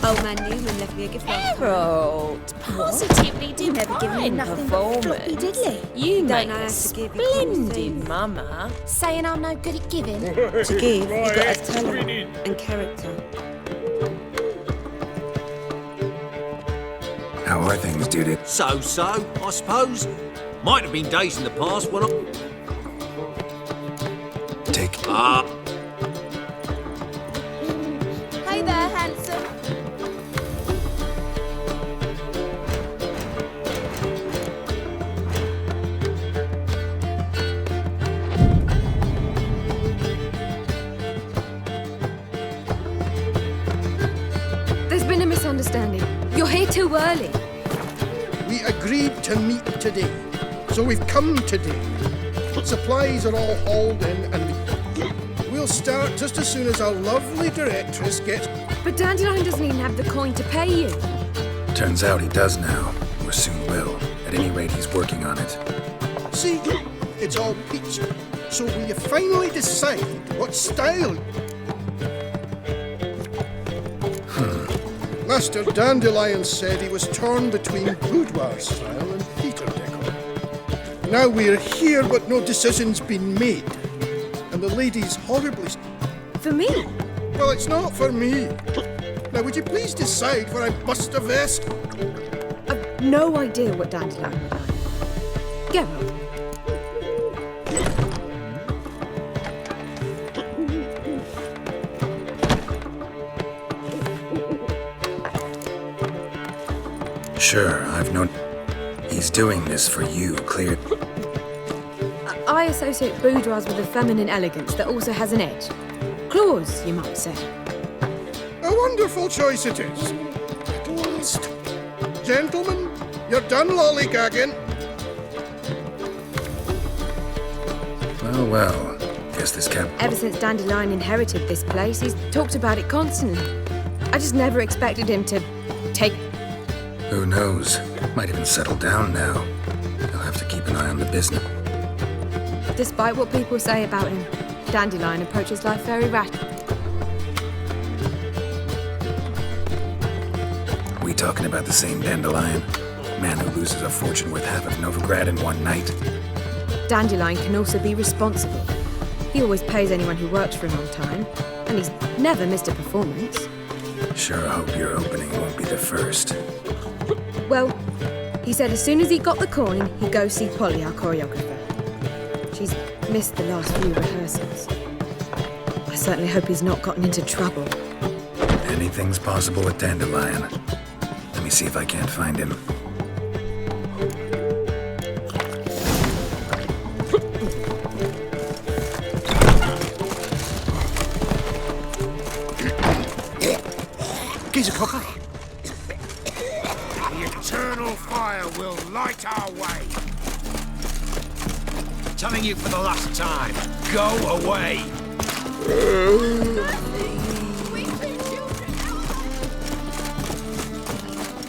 Old man Newman left me a gift last Harold, positively You never give me nothing but floppy diddly. You Don't make know a how to give, you can't splendid mama. Saying I'm no good at giving. To give, you got to talent and character. How are things, dude? So, I suppose. Might have been days in the past when I... Take... Hey there, handsome. There's been a misunderstanding. You're here too early. We agreed to meet today, so we've come today. Supplies are all hauled in, and we'll start just as soon as our lovely directress gets... But Dandelion doesn't even have the coin to pay you. Turns out he does now, or soon will. At any rate, he's working on it. See, it's all peach. So will you finally decide what style... Master Dandelion said he was torn between boudoir style and theatre decor. Now we're here, but no decision's been made. And the lady's horribly... For me? Well, it's not for me. Now, would you please decide where I bust a vest? I've no idea what Dandelion would like. Geralt. Sure, I've known... He's doing this for you, clear... I associate boudoirs with a feminine elegance that also has an edge. Claws, you might say. A wonderful choice it is. At last. Gentlemen, you're done lollygagging. Well, guess this cab... Ever since Dandelion inherited this place, he's talked about it constantly. I just never expected him to take... Who knows? Might even settle down now. He'll have to keep an eye on the business. Despite what people say about him, Dandelion approaches life very rationally. We talking about the same Dandelion? Man who loses a fortune worth half of Novigrad in one night? Dandelion can also be responsible. He always pays anyone who works for him on time, and he's never missed a performance. Sure hope your opening won't be the first. Well, he said as soon as he got the coin, he'd go see Polly, our choreographer. She's missed the last few rehearsals. I certainly hope he's not gotten into trouble. Anything's possible with Dandelion. Let me see if I can't find him. Geezer Cocker. The eternal fire will light our way. Telling you for the last time, go away.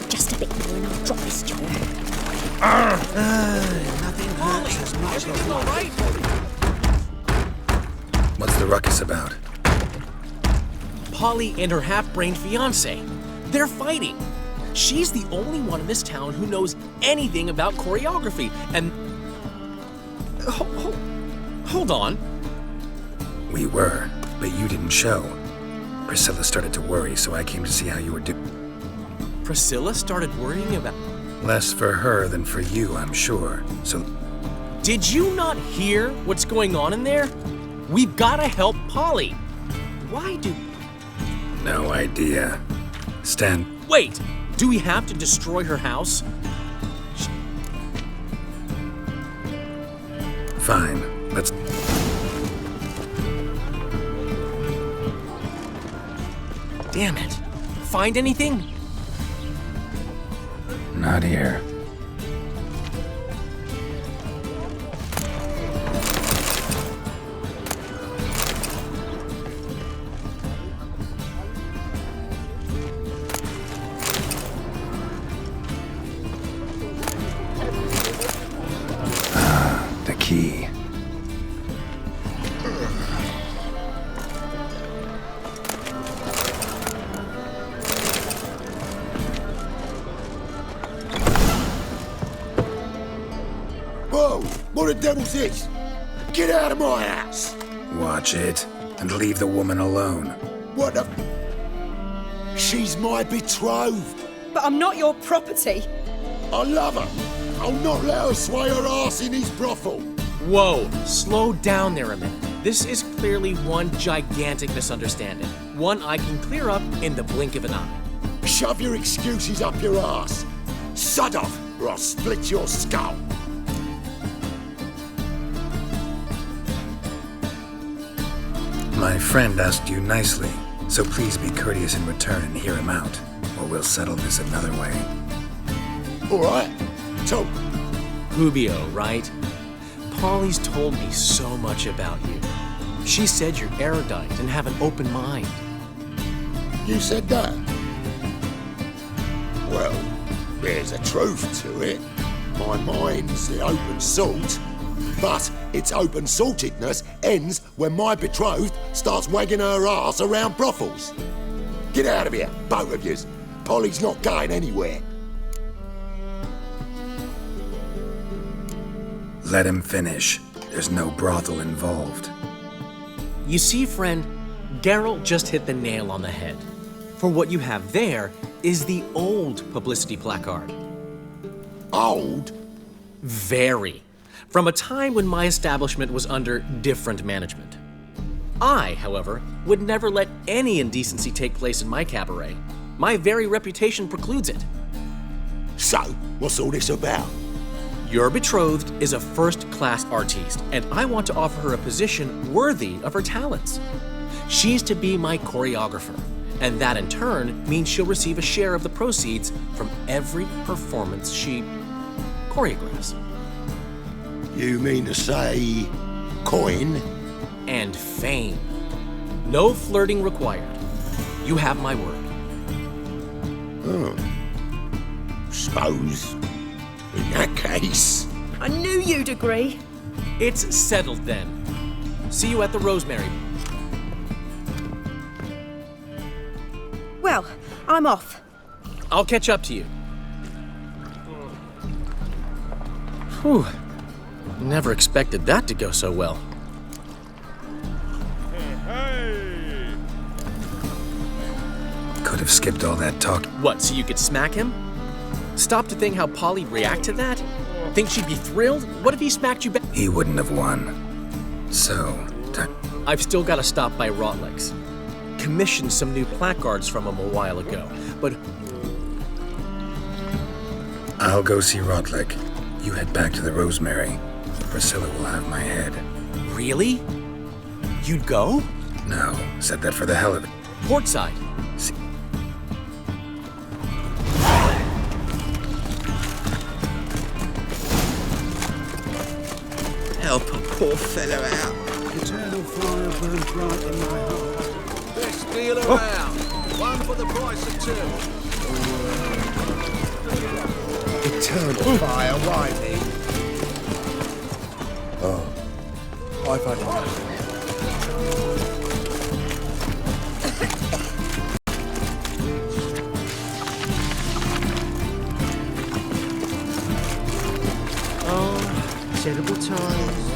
Just a bit more and I'll drop this jaw. Nothing hurts as much as all right. What's the ruckus about? Polly and her half-brained fiancé. They're fighting. She's the only one in this town who knows anything about choreography, and... Hold on. We were, but you didn't show. Priscilla started to worry, so I came to see how you were doing. Priscilla started worrying about... Less for her than for you, I'm sure, so... Did you not hear what's going on in there? We've gotta help Polly. Why do... No idea. Stand... Wait! Do we have to destroy her house? Fine, let's... Damn it. Find anything? Not here. What the devil's this? Get out of my house! Watch it, and leave the woman alone. What the... She's my betrothed. But I'm not your property. I love her. I'll not let her sway her ass in his brothel. Whoa, slow down there a minute. This is clearly one gigantic misunderstanding. One I can clear up in the blink of an eye. Shove your excuses up your ass. Sod off, or I'll split your skull. My friend asked you nicely, so please be courteous in return and hear him out, or we'll settle this another way. All right, talk. Rubio, right? Polly's told me so much about you. She said you're erudite and have an open mind. You said that? Well, there's a truth to it. My mind's the open salt, but its open saltedness ends when my betrothed starts wagging her ass around brothels. Get out of here, both of yous. Polly's not going anywhere. Let him finish. There's no brothel involved. You see, friend, Geralt just hit the nail on the head. For what you have there is the old publicity placard. Old? Very. From a time when my establishment was under different management. I, however, would never let any indecency take place in my cabaret. My very reputation precludes it. So, what's all this about? Your betrothed is a first-class artiste, and I want to offer her a position worthy of her talents. She's to be my choreographer, and that in turn means she'll receive a share of the proceeds from every performance she choreographs. You mean to say coin? And fame. No flirting required. You have my word. Suppose, in that case... I knew you'd agree. It's settled then. See you at the Rosemary. Well, I'm off. I'll catch up to you. Whew. Never expected that to go so well. Could have skipped all that talk. What, so you could smack him? Stop to think how Polly'd react to that? Think she'd be thrilled? What if he smacked you back? He wouldn't have won. So, I've still got to stop by Rotlick's. Commissioned some new placards from him a while ago, but... I'll go see Rotlick. You head back to the Rosemary. Priscilla will have my head. Really? You'd go? No, said that for the hell of it. Portside. Help a poor fellow out. Eternal fire burns bright in my heart. Best deal around. One for the price of two. Eternal fire, why me? Oh, I've had enough. Terrible times.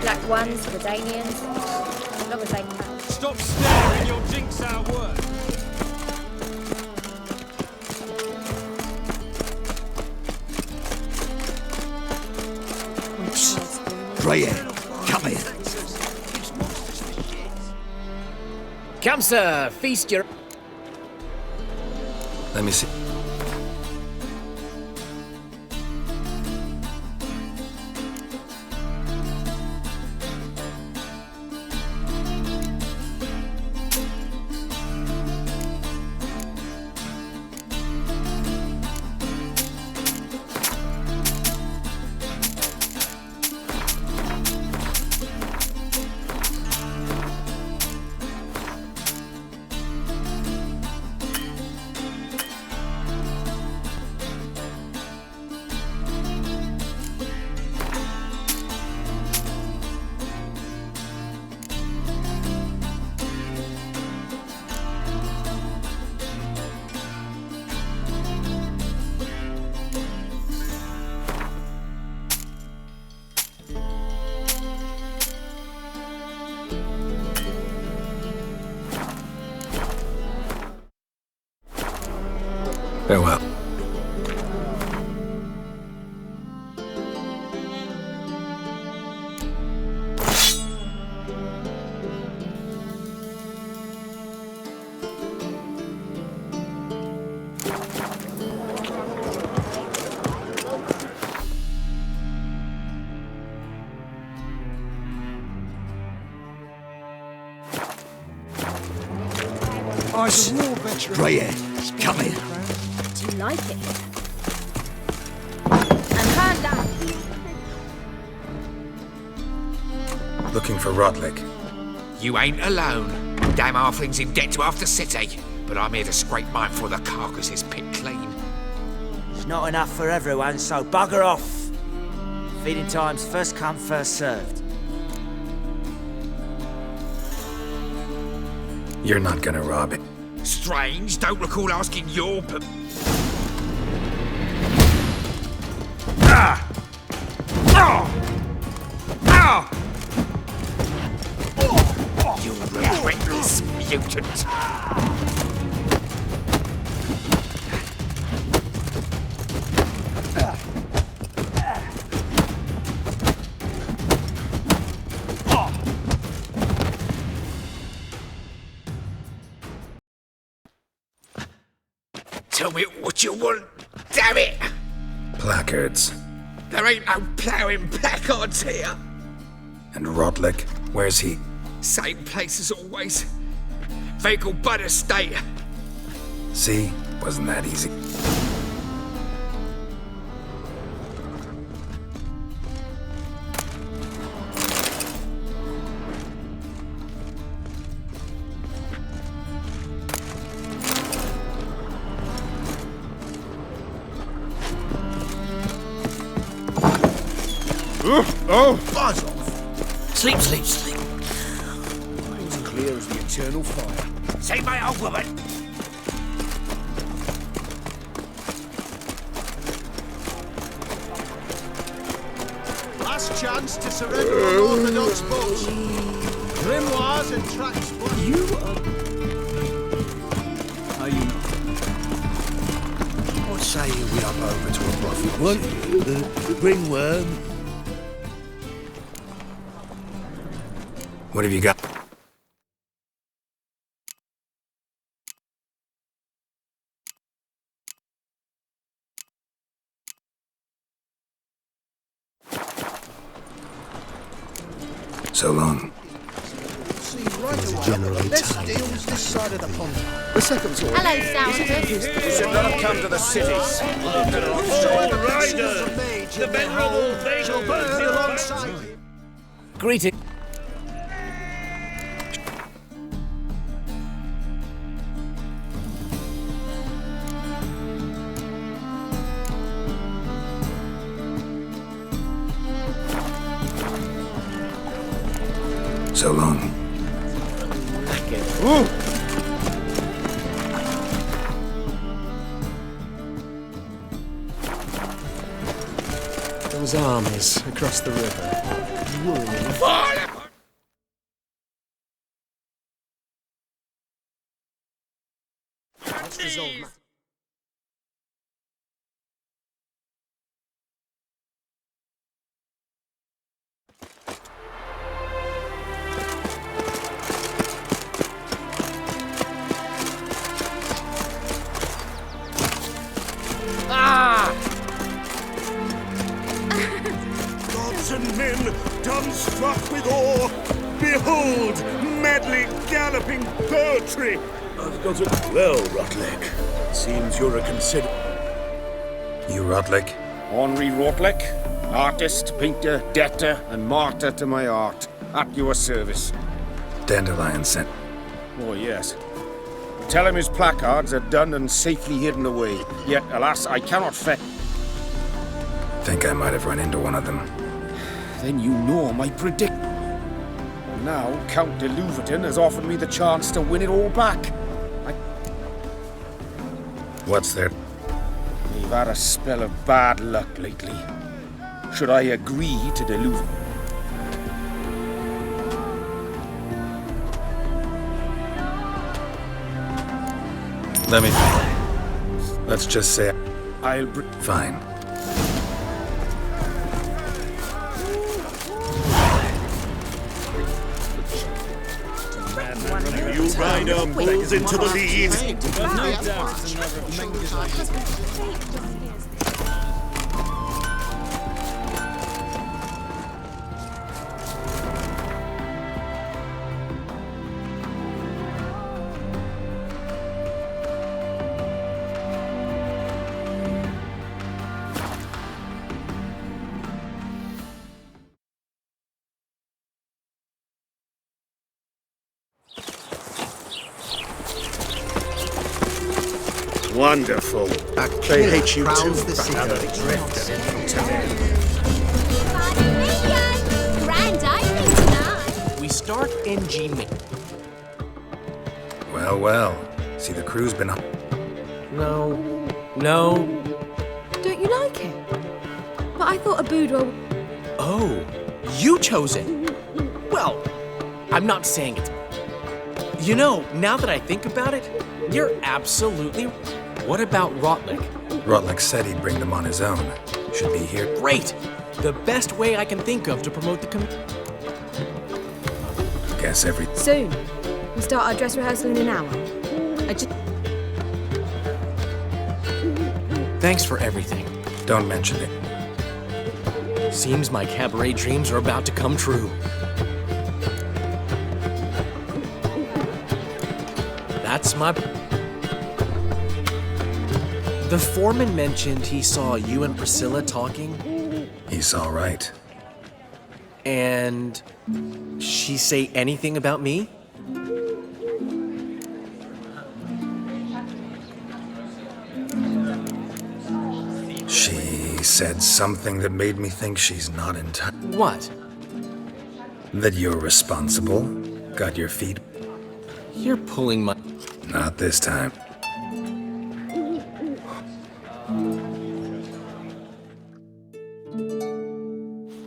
Black ones for the Danians. As long as they can. Stop staring, you'll jinx our work. Greyhair, come here. Come, sir, feast your... Let me see. Farewell. Straight ahead. Come here. Do you like it? And hand down. Looking for Rodlick. You ain't alone. Damn halfling's in debt to half the city. But I'm here to scrape mine before the carcass is picked clean. It's not enough for everyone, so bugger off. Feeding time's first come, first served. You're not gonna rob it. Strange, don't recall asking your You relentless mutant! Tell me what you want, damn it! Placards. There ain't no ploughing placards here. And Rodlick, where's he? Same place as always. Vehicle Bud Estate. See? Wasn't that easy? Oh, buzz off. Sleep, sleep, sleep. As clear as the eternal fire. Say my old woman. Last chance to surrender on orthodox books. Grimoires and tracts. You are you not? What say we up over to a prophet? What? Ringworm? What have you got? So long. See, right away. Best deals this side of the pond. The second floor. Hello, Sourpuss. Should not have come to the cities. The riders! The venerable shall burn alongside him. Greeting. So long. Those armies across the river. Worrying. Let's resolve that. Gods and men, dumbstruck with awe, behold, madly galloping poetry. I've got it. Well, Rodlick, seems you're a consider... You Rodlick? Henri Rodlick, artist, painter, debtor, and martyr to my art, at your service. Dandelion sent. Oh, yes. Tell him his placards are done and safely hidden away. Yet, alas, I cannot Think I might have run into one of them. Then you know my prediction. Now, Count de Louverton has offered me the chance to win it all back. What's there? We've had a spell of bad luck lately. Should I agree to de Louverton? Let me... Let's just say I'll fine. You rider pulls into the lead. No doubt it's another Wonderful. They hate you too, another drifter in from today. Grand opening tonight. We start NG me. Well, well. See, the crew's been up. No. Don't you like it? But I thought a boudoir... Oh, you chose it. Well, I'm not saying it. You know, now that I think about it, you're absolutely... What about Rotlick? Rotlick said he'd bring them on his own. Should be here. Great! The best way I can think of to promote the Guess every... Soon. We start our dress rehearsal in an hour. Thanks for everything. Don't mention it. Seems my cabaret dreams are about to come true. That's my... The foreman mentioned he saw you and Priscilla talking. He saw right. And... she say anything about me? She said something that made me think she's not in touch. What? That you're responsible. Got your feet. You're pulling my... Not this time.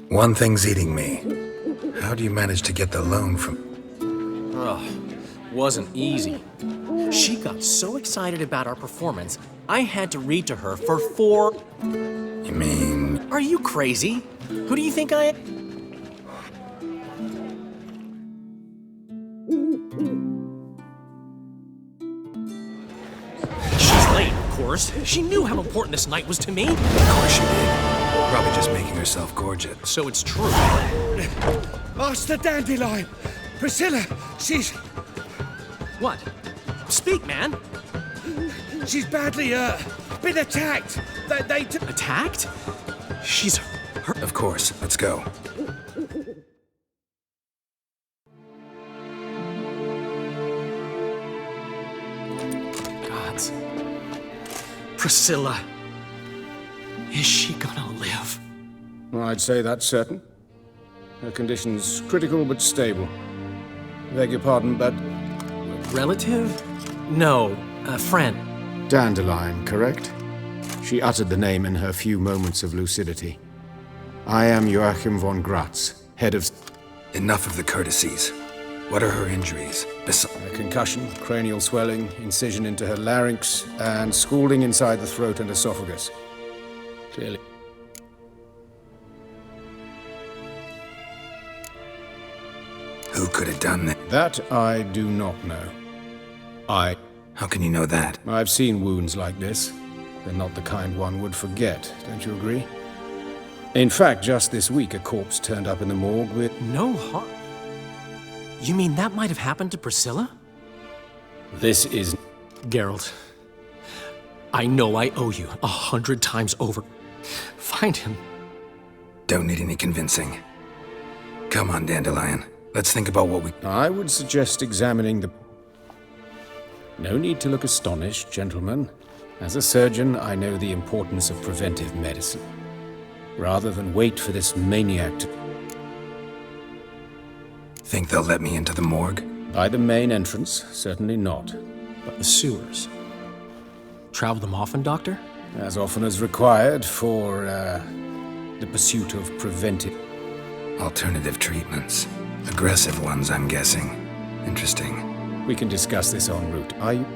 One thing's eating me. How do you manage to get the loan from... Ugh, wasn't easy. She got so excited about our performance, I had to read to her for 4... You mean... Are you crazy? Who do you think I am? She's late, of course. She knew how important this night was to me. Of course she did. Probably just making herself gorgeous. So it's true. Master Dandelion! Priscilla, she's... What? Speak, man. She's badly, been attacked. They Attacked? She's hurt. Of course. Let's go. Gods. Priscilla. Is she gonna live? I'd say that's certain. Her condition's critical but stable. Beg your pardon, but... Relative? No, a friend. Dandelion, correct? She uttered the name in her few moments of lucidity. I am Joachim von Gratz, head of... Enough of the courtesies. What are her injuries? A concussion, cranial swelling, incision into her larynx, and scalding inside the throat and esophagus. Clearly. Who could have done that? That I do not know. How can you know that? I've seen wounds like this. They're not the kind one would forget, don't you agree? In fact, just this week, a corpse turned up in the morgue with... No harm? You mean that might have happened to Priscilla? This is... Geralt, I know I owe you 100 times over. Find him. Don't need any convincing. Come on, Dandelion. Let's think about what we... I would suggest examining the... No need to look astonished, gentlemen. As a surgeon, I know the importance of preventive medicine. Rather than wait for this maniac to... Think they'll let me into the morgue? By the main entrance, certainly not. But the sewers? Travel them often, Doctor? As often as required for, the pursuit of preventive... Alternative treatments. Aggressive ones, I'm guessing. Interesting. We can discuss this en route. Are you...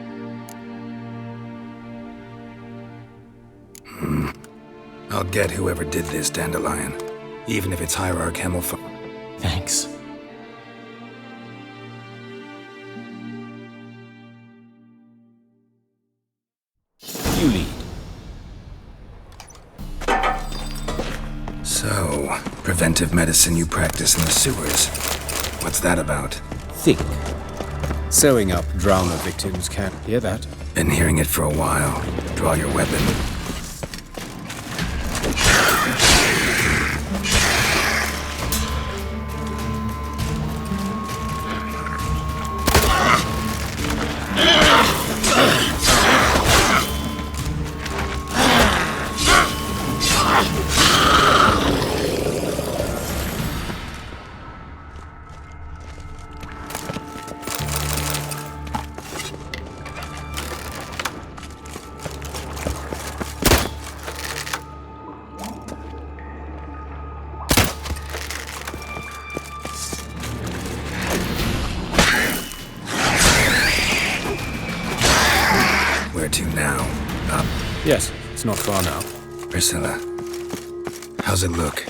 I'll get whoever did this, Dandelion. Even if it's Hierarch Hemmelfar. Thanks. You lead. So, preventive medicine you practice in the sewers. What's that about? Think. Sewing up drama victims can't hear that. Been hearing it for a while. Draw your weapon. Where to now? Up? Yes, it's not far now. Priscilla. How's it look?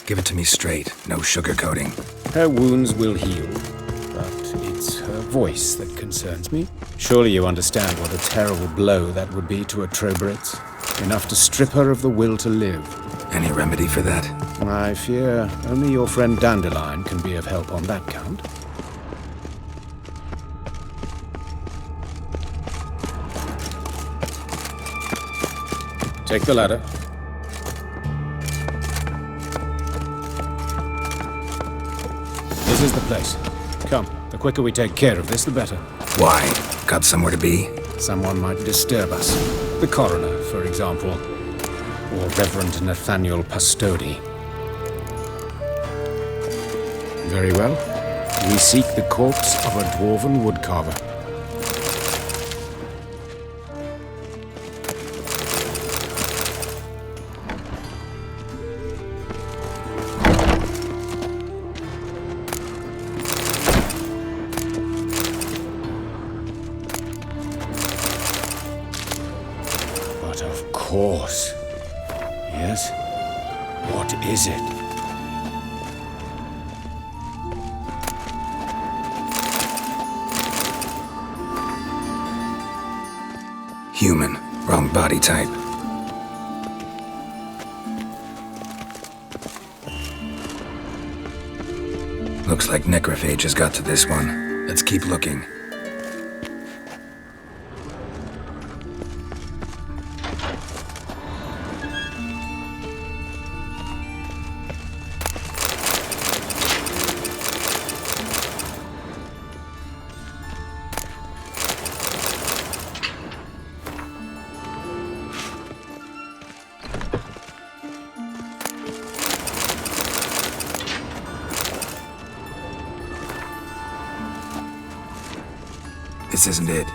Give it to me straight, no sugarcoating. Her wounds will heal, but it's her voice that concerns me. Surely you understand what a terrible blow that would be to a Trobritz. Enough to strip her of the will to live. Any remedy for that? I fear only your friend Dandelion can be of help on that count. Take the ladder. This is the place. Come, the quicker we take care of this, the better. Why? Got somewhere to be? Someone might disturb us. The coroner, for example. Or Reverend Nathaniel Pastodi. Very well. We seek the corpse of a dwarven woodcarver. Of course. Yes? What is it? Human. Wrong body type. Looks like necrophage has got to this one. Let's keep looking. This isn't it.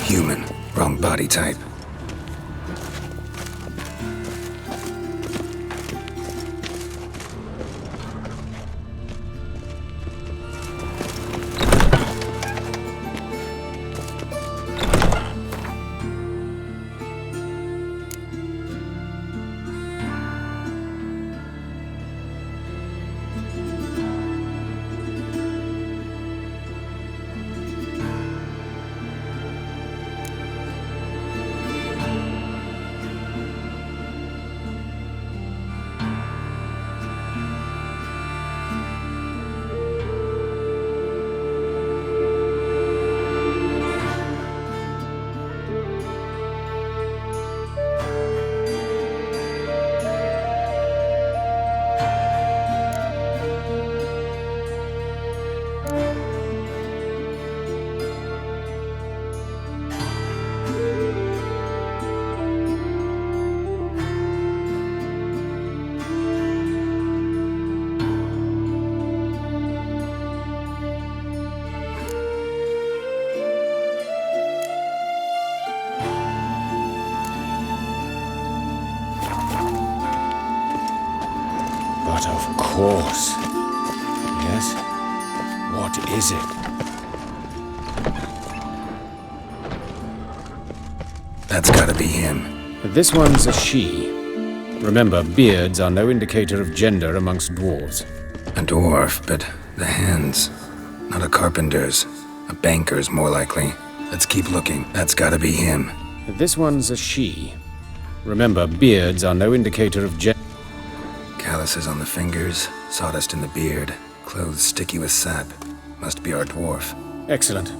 Human. Wrong body type. But of course. Yes? What is it? That's gotta be him. This one's a she. Remember, beards are no indicator of gender amongst dwarves. A dwarf, but the hands. Not a carpenter's. A banker's, more likely. Let's keep looking. That's gotta be him. This one's a she. Remember, beards are no indicator of gender. Calluses on the fingers, sawdust in the beard, clothes sticky with sap. Must be our dwarf. Excellent.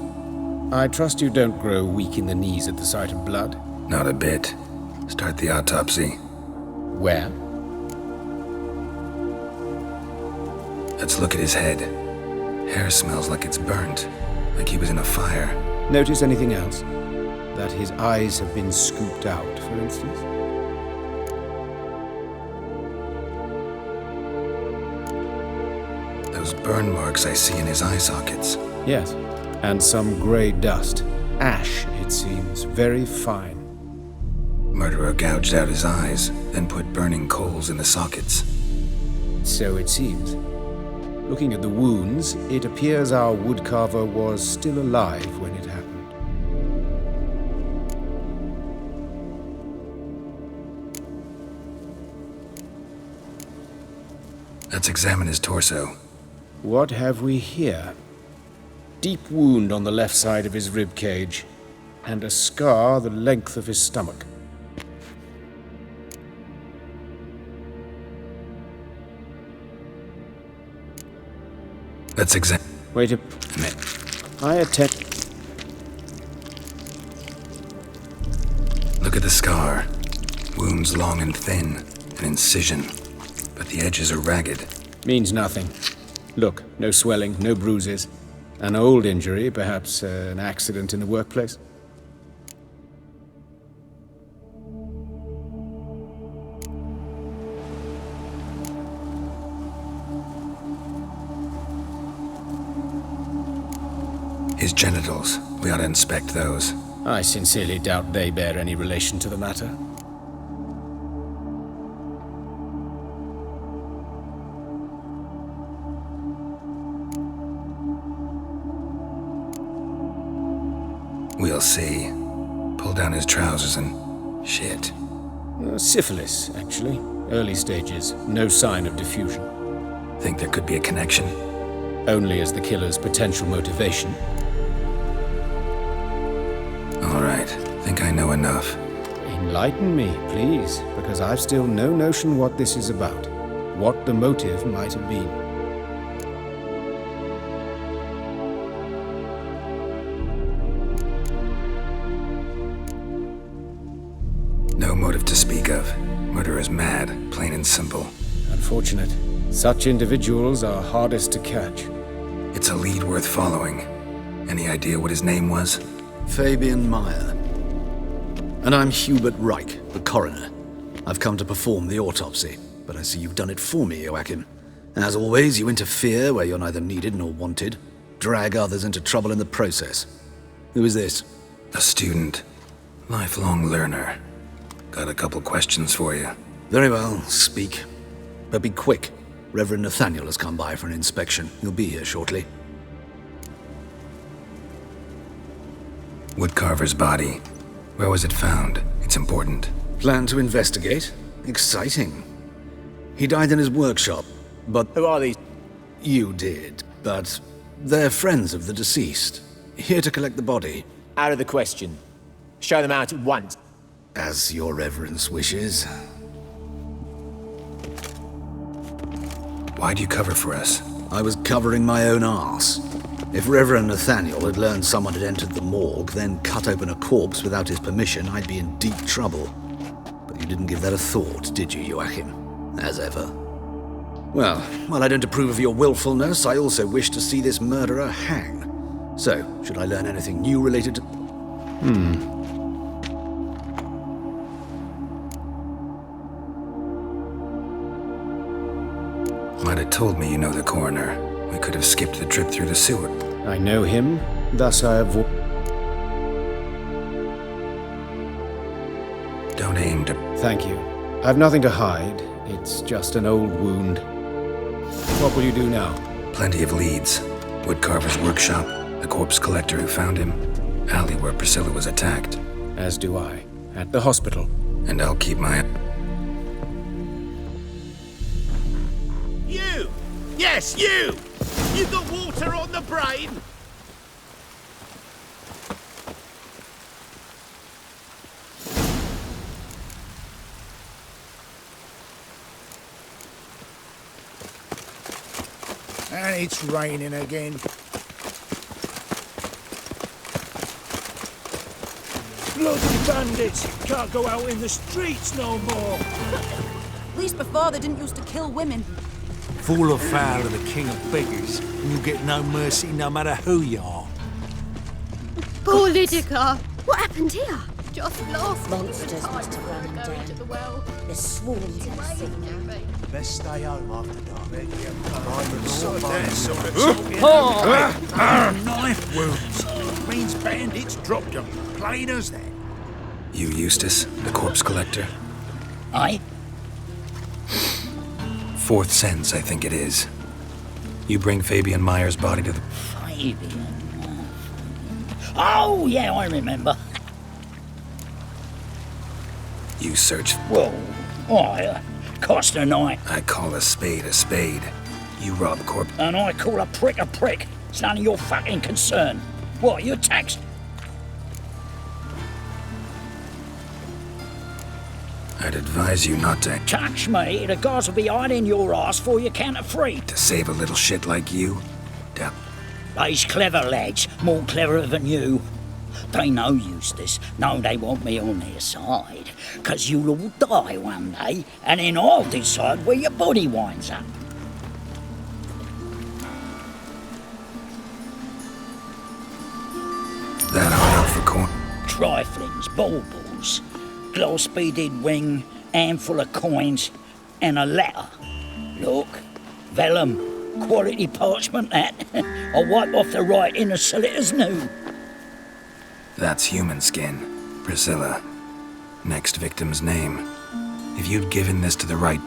I trust you don't grow weak in the knees at the sight of blood? Not a bit. Start the autopsy. Where? Let's look at his head. Hair smells like it's burnt, like he was in a fire. Notice anything else? That his eyes have been scooped out, for instance? Those burn marks I see in his eye sockets. Yes, and some grey dust. Ash, it seems, very fine. Murderer gouged out his eyes, then put burning coals in the sockets. So it seems. Looking at the wounds, it appears our woodcarver was still alive when it happened. Let's examine his torso. What have we here? Deep wound on the left side of his rib cage, and a scar the length of his stomach. Let's examine. Wait a minute. I attend. Look at the scar. Wounds long and thin, an incision, but the edges are ragged. Means nothing. Look, no swelling, no bruises. An old injury, perhaps an accident in the workplace. His genitals. We ought to inspect those. I sincerely doubt they bear any relation to the matter. We'll see. Pull down his trousers and... shit. Syphilis, actually. Early stages. No sign of diffusion. Think there could be a connection? Only as the killer's potential motivation. All right. Think I know enough. Enlighten me, please, because I've still no notion what this is about. What the motive might have been. No motive to speak of. Murderer's mad, plain and simple. Unfortunate. Such individuals are hardest to catch. It's a lead worth following. Any idea what his name was? Fabian Meyer. And I'm Hubert Reich, the coroner. I've come to perform the autopsy, but I see you've done it for me, Joachim. As always, you interfere where you're neither needed nor wanted. Drag others into trouble in the process. Who is this? A student. Lifelong learner. Got a couple questions for you. Very well, speak. But be quick. Reverend Nathaniel has come by for an inspection. He'll be here shortly. Woodcarver's body. Where was it found? It's important. Plan to investigate? Exciting. He died in his workshop, but... Who are these? You did, but they're friends of the deceased. Here to collect the body. Out of the question. Show them out at once. As your reverence wishes. Why'd you cover for us? I was covering my own arse. If Reverend Nathaniel had learned someone had entered the morgue, then cut open a corpse without his permission, I'd be in deep trouble. But you didn't give that a thought, did you, Joachim? As ever. Well, while I don't approve of your willfulness, I also wish to see this murderer hang. So, should I learn anything new related to... Might have told me you know the coroner. We could have skipped the trip through the sewer. I know him, thus I avoid... Don't aim to... Thank you. I've nothing to hide. It's just an old wound. What will you do now? Plenty of leads. Woodcarver's workshop, the corpse collector who found him, alley where Priscilla was attacked. As do I. At the hospital. And I'll keep my... You! Yes, you! You got water on the brain? And it's raining again. Bloody bandits! Can't go out in the streets no more! At least before they didn't used to kill women. Fall afoul of the king of beggars, and you get no mercy no matter who you are. Poor Lydica! What happened here? Just lost. Monsters must have run him down. To the well. There's swarms in the sea now. Best stay home after dark. Knife wounds. Means bandits dropped them. Plain as that. You, Eustace, the corpse collector? Aye? Fourth Sense, I think it is. You bring Fabian Meyer's body to the... Fabian? Oh, yeah, I remember. You search... Whoa. I cost a night. I call a spade a spade. You rob corpse... And I call a prick a prick. It's none of your fucking concern. What, you taxed? I'd advise you not to... Touch me, the guards will be hiding your ass for you count of three. To save a little shit like you? They's clever lads, more cleverer than you. They know Eustace, know they want me on their side, 'cause you'll all die one day, and then I'll decide where your body winds up. That hard out for corn. Triflings, baubles, glass-beaded ring, handful of coins, and a letter. Look, vellum, quality parchment that. I'll wipe off the writing and sell it as new. That's human skin. Priscilla. Next victim's name. If you'd given this to the right...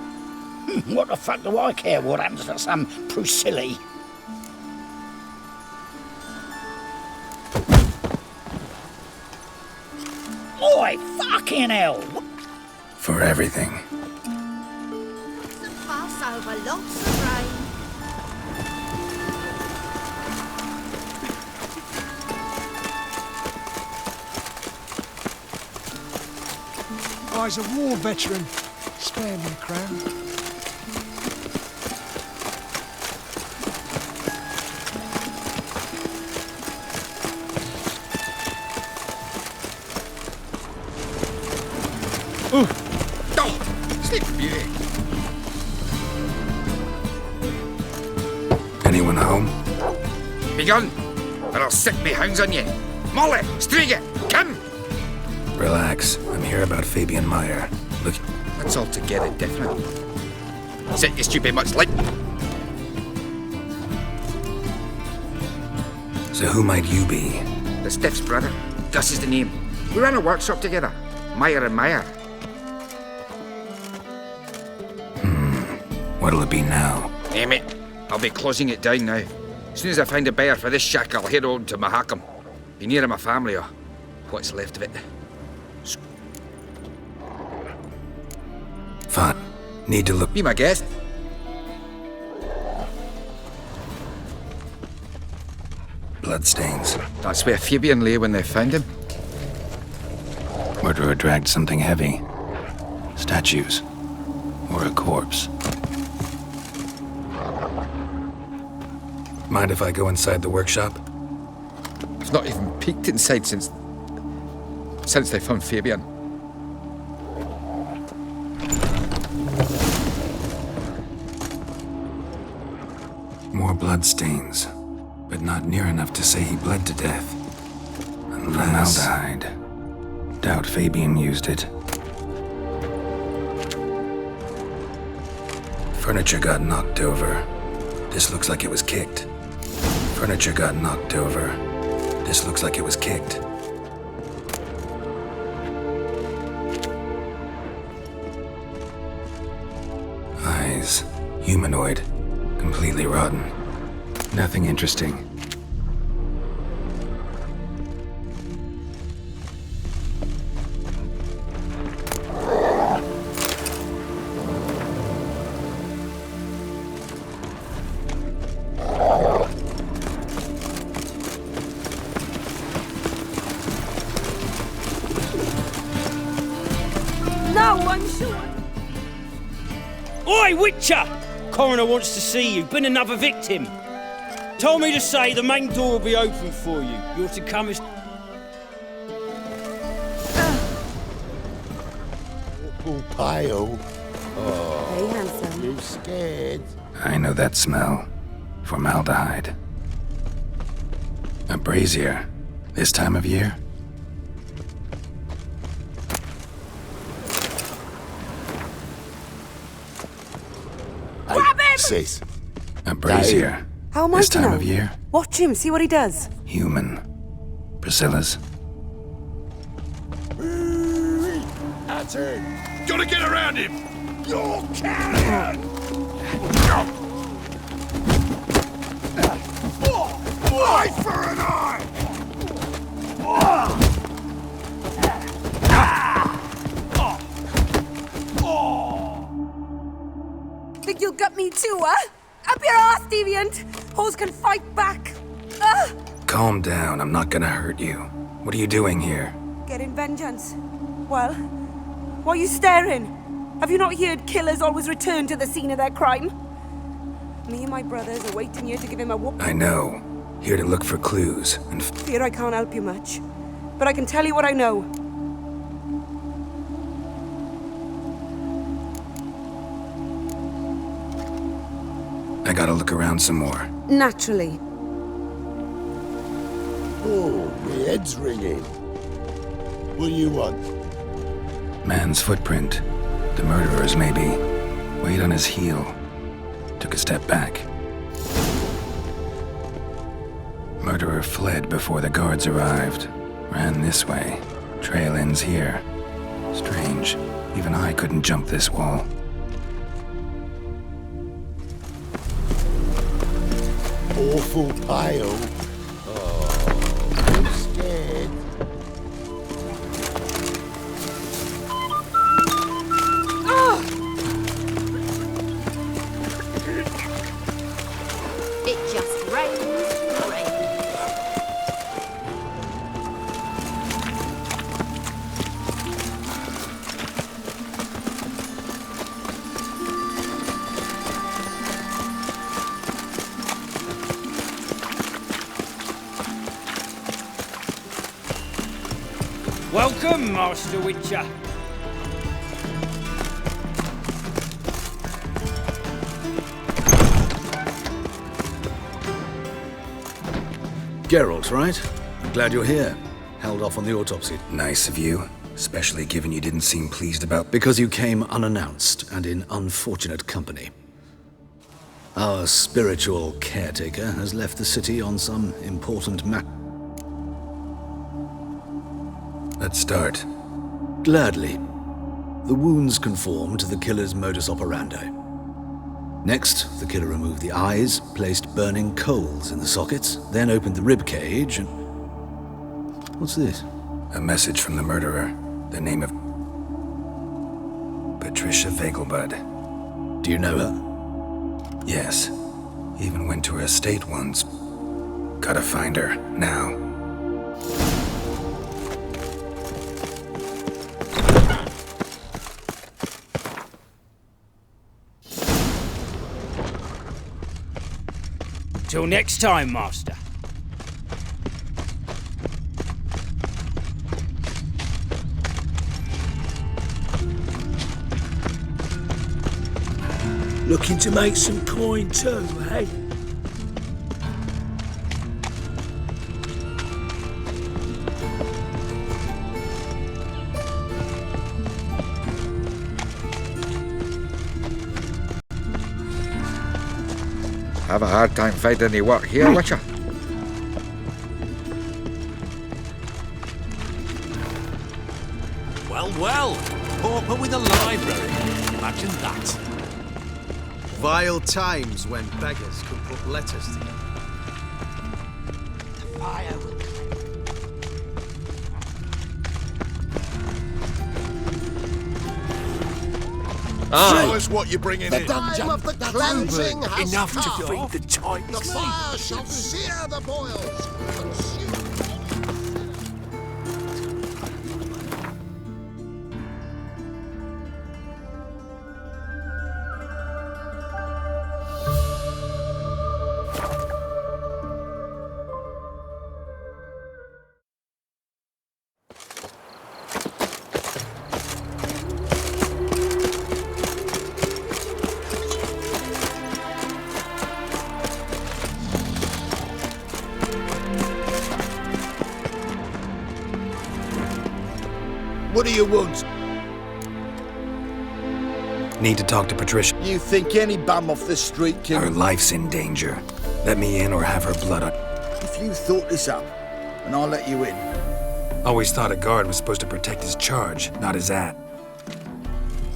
What the fuck do I care what happens to some Priscilla? Oi, fucking hell! For everything. Pass over lots of rain. I's a war veteran. Spare me a crown. Anyone home? Begone, or I'll set me hounds on you. Molly, Striga, come! Relax. I'm here about Fabian Meyer. Look... That's altogether different. Sit, you stupid much like. So who might you be? The Stiff's brother. Gus is the name. We ran a workshop together. Meyer and Meyer. What'll it be now? Name it. I'll be closing it down now. As soon as I find a buyer for this shack, I'll head on to Mahakam. Be near my family or what's left of it. Fine. Need to look... Be my guest. Bloodstains. That's where Fabian lay when they found him. Murderer dragged something heavy. Statues. Or a corpse. Mind if I go inside the workshop? I've not even peeked inside since they found Fabian. More bloodstains, but not near enough to say he bled to death. Unless... Formaldehyde. Doubt Fabian used it. Furniture got knocked over. This looks like it was kicked. Furniture got knocked over. This looks like it was kicked. Eyes. Humanoid. Completely rotten. Nothing interesting. Oi, Witcher! Coroner wants to see you. Been another victim. Told me to say the main door will be open for you. You're to come as... Awful pale. Hey, handsome. You scared? I know that smell. Formaldehyde. A brazier. This time of year? Grab him! Sis. A brazier. How am I This to time know? of year? Watch him, see what he does. Human. Priscilla's. That's it. Gotta get around him! Your cannon! Eye for an eye! Think you'll gut me too, huh? Up your ass, deviant! Hoes can fight back! Calm down, I'm not gonna hurt you. What are you doing here? Getting vengeance. Well, why are you staring? Have you not heard killers always return to the scene of their crime? Me and my brothers are waiting here to give him a whoop. I know. Here to look for clues and Fear I can't help you much. But I can tell you what I know. I gotta look around some more. Naturally. Oh, my head's ringing. What do you want? Man's footprint. The murderer's maybe. Weight on his heel. Took a step back. Murderer fled before the guards arrived. Ran this way. Trail ends here. Strange. Even I couldn't jump this wall. Awful pale. Oh, I'm scared. It just rains, rains. Welcome, Master Witcher. Geralt, right? I'm glad you're here. Held off on the autopsy. Nice of you. Especially given you didn't seem pleased about... Because you came unannounced and in unfortunate company. Our spiritual caretaker has left the city on some important Let's start. Gladly. The wounds conform to the killer's modus operandi. Next, the killer removed the eyes, placed burning coals in the sockets, then opened the rib cage and... What's this? A message from the murderer. The name of... Patricia Vegelbud. Do you know her? Yes. Even went to her estate once. Gotta find her, now. Till next time, Master. Looking to make some coin too, eh? Have a hard time finding any work here, Witcher. Well, well. Pauper with a library. Imagine that. Vile times when beggars could put letters together. The fire will Show us what you're bringing The in. dungeon of the cleansing has Enough to come. feed the tides. The fire shall sear the boils. Consume. What do you want? Need to talk to Patricia. You think any bum off the street can... Her life's in danger. Let me in or have her blood on... If you thought this up, and I'll let you in. Always thought a guard was supposed to protect his charge, not his ad.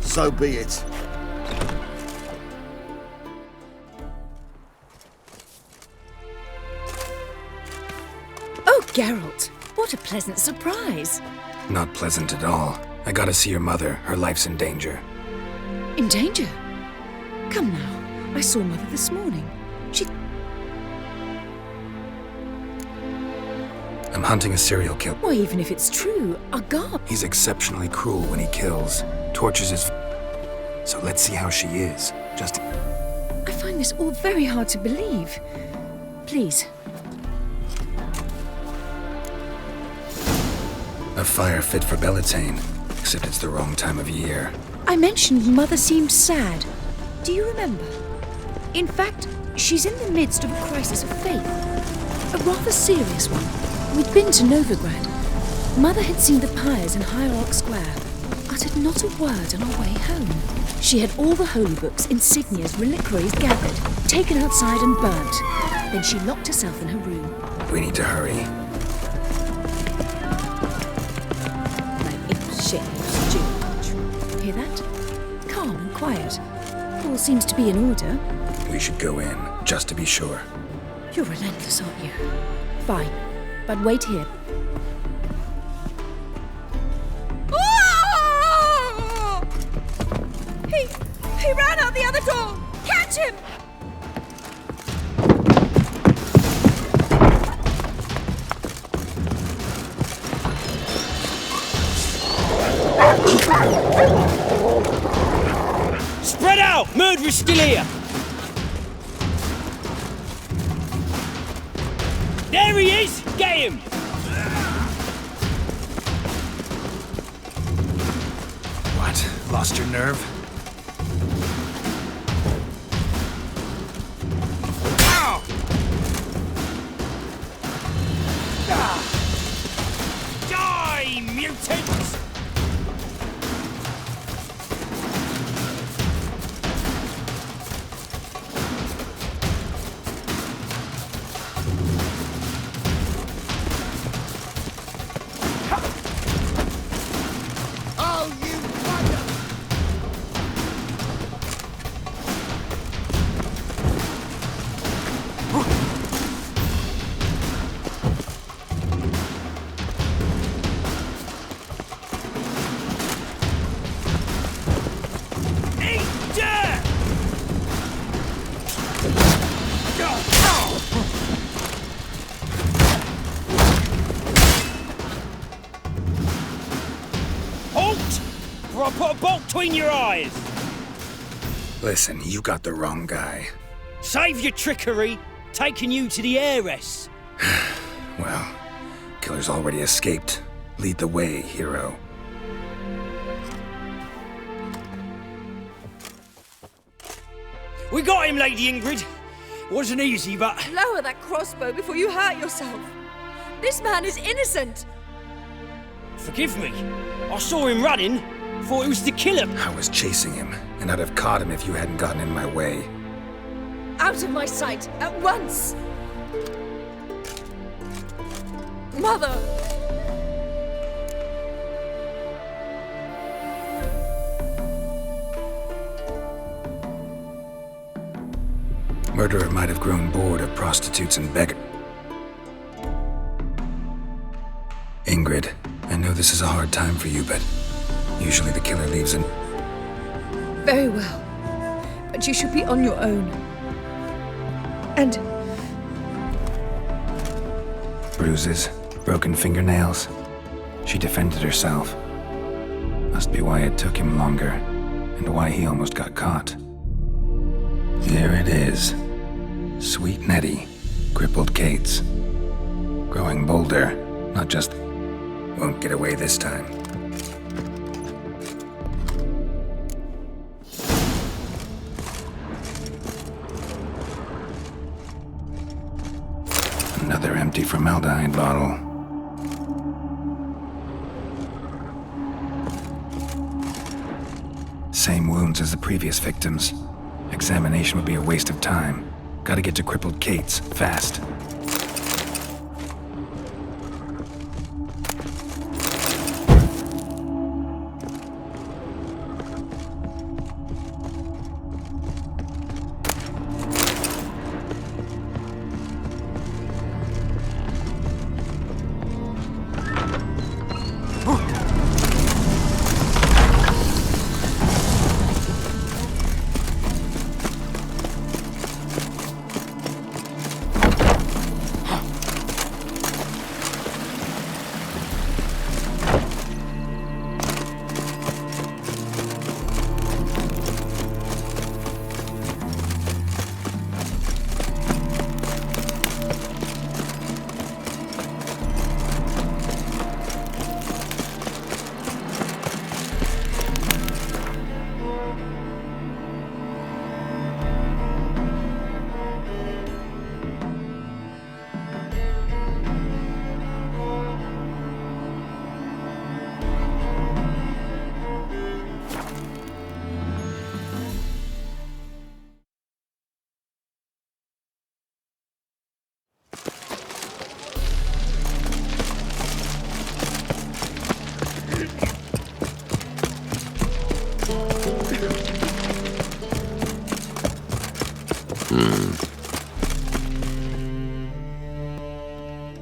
So be it. Oh, Geralt, what a pleasant surprise. Not pleasant at all. I gotta see your mother. Her life's in danger. In danger? Come now, I saw Mother this morning. She... I'm hunting a serial killer. Why, even if it's true, a guard... He's exceptionally cruel when he kills. Tortures his... So let's see how she is. Just... I find this all very hard to believe. Please. A fire fit for Bellatane, except it's the wrong time of year. I mentioned Mother seemed sad. Do you remember? In fact, she's in the midst of a crisis of faith. A rather serious one. We'd been to Novigrad. Mother had seen the pyres in Hierarch Square, uttered not a word on our way home. She had all the holy books, insignias, reliquaries gathered, taken outside and burnt. Then she locked herself in her room. We need to hurry. Hear that? Calm and quiet. All seems to be in order. We should go in, just to be sure. You're relentless, aren't you? Fine, but wait here. Oh! He ran out the other door! Catch him! Spread out! Murderer's still here! There he is! Get him! What? Lost your nerve? Ow! Die, mutants! Or I'll put a bolt between your eyes! Listen, you got the wrong guy. Save your trickery, taking you to the heiress. Well, killer's already escaped. Lead the way, hero. We got him, Lady Ingrid. Wasn't easy, but... Lower that crossbow before you hurt yourself. This man is innocent. Forgive me. I saw him running. Thought it was the killer. I was chasing him, and I'd have caught him if you hadn't gotten in my way. Out of my sight, at once! Mother! Murderer might have grown bored of prostitutes and beggars. Ingrid, I know this is a hard time for you, but usually the killer leaves an... Very well. But you should be on your own. And... Bruises, broken fingernails. She defended herself. Must be why it took him longer, and why he almost got caught. Here it is. Sweet Nettie, crippled Kate's. Growing bolder, not just... won't get away this time. Another empty formaldehyde bottle. Same wounds as the previous victims. Examination would be a waste of time. Gotta get to crippled Kate's, fast.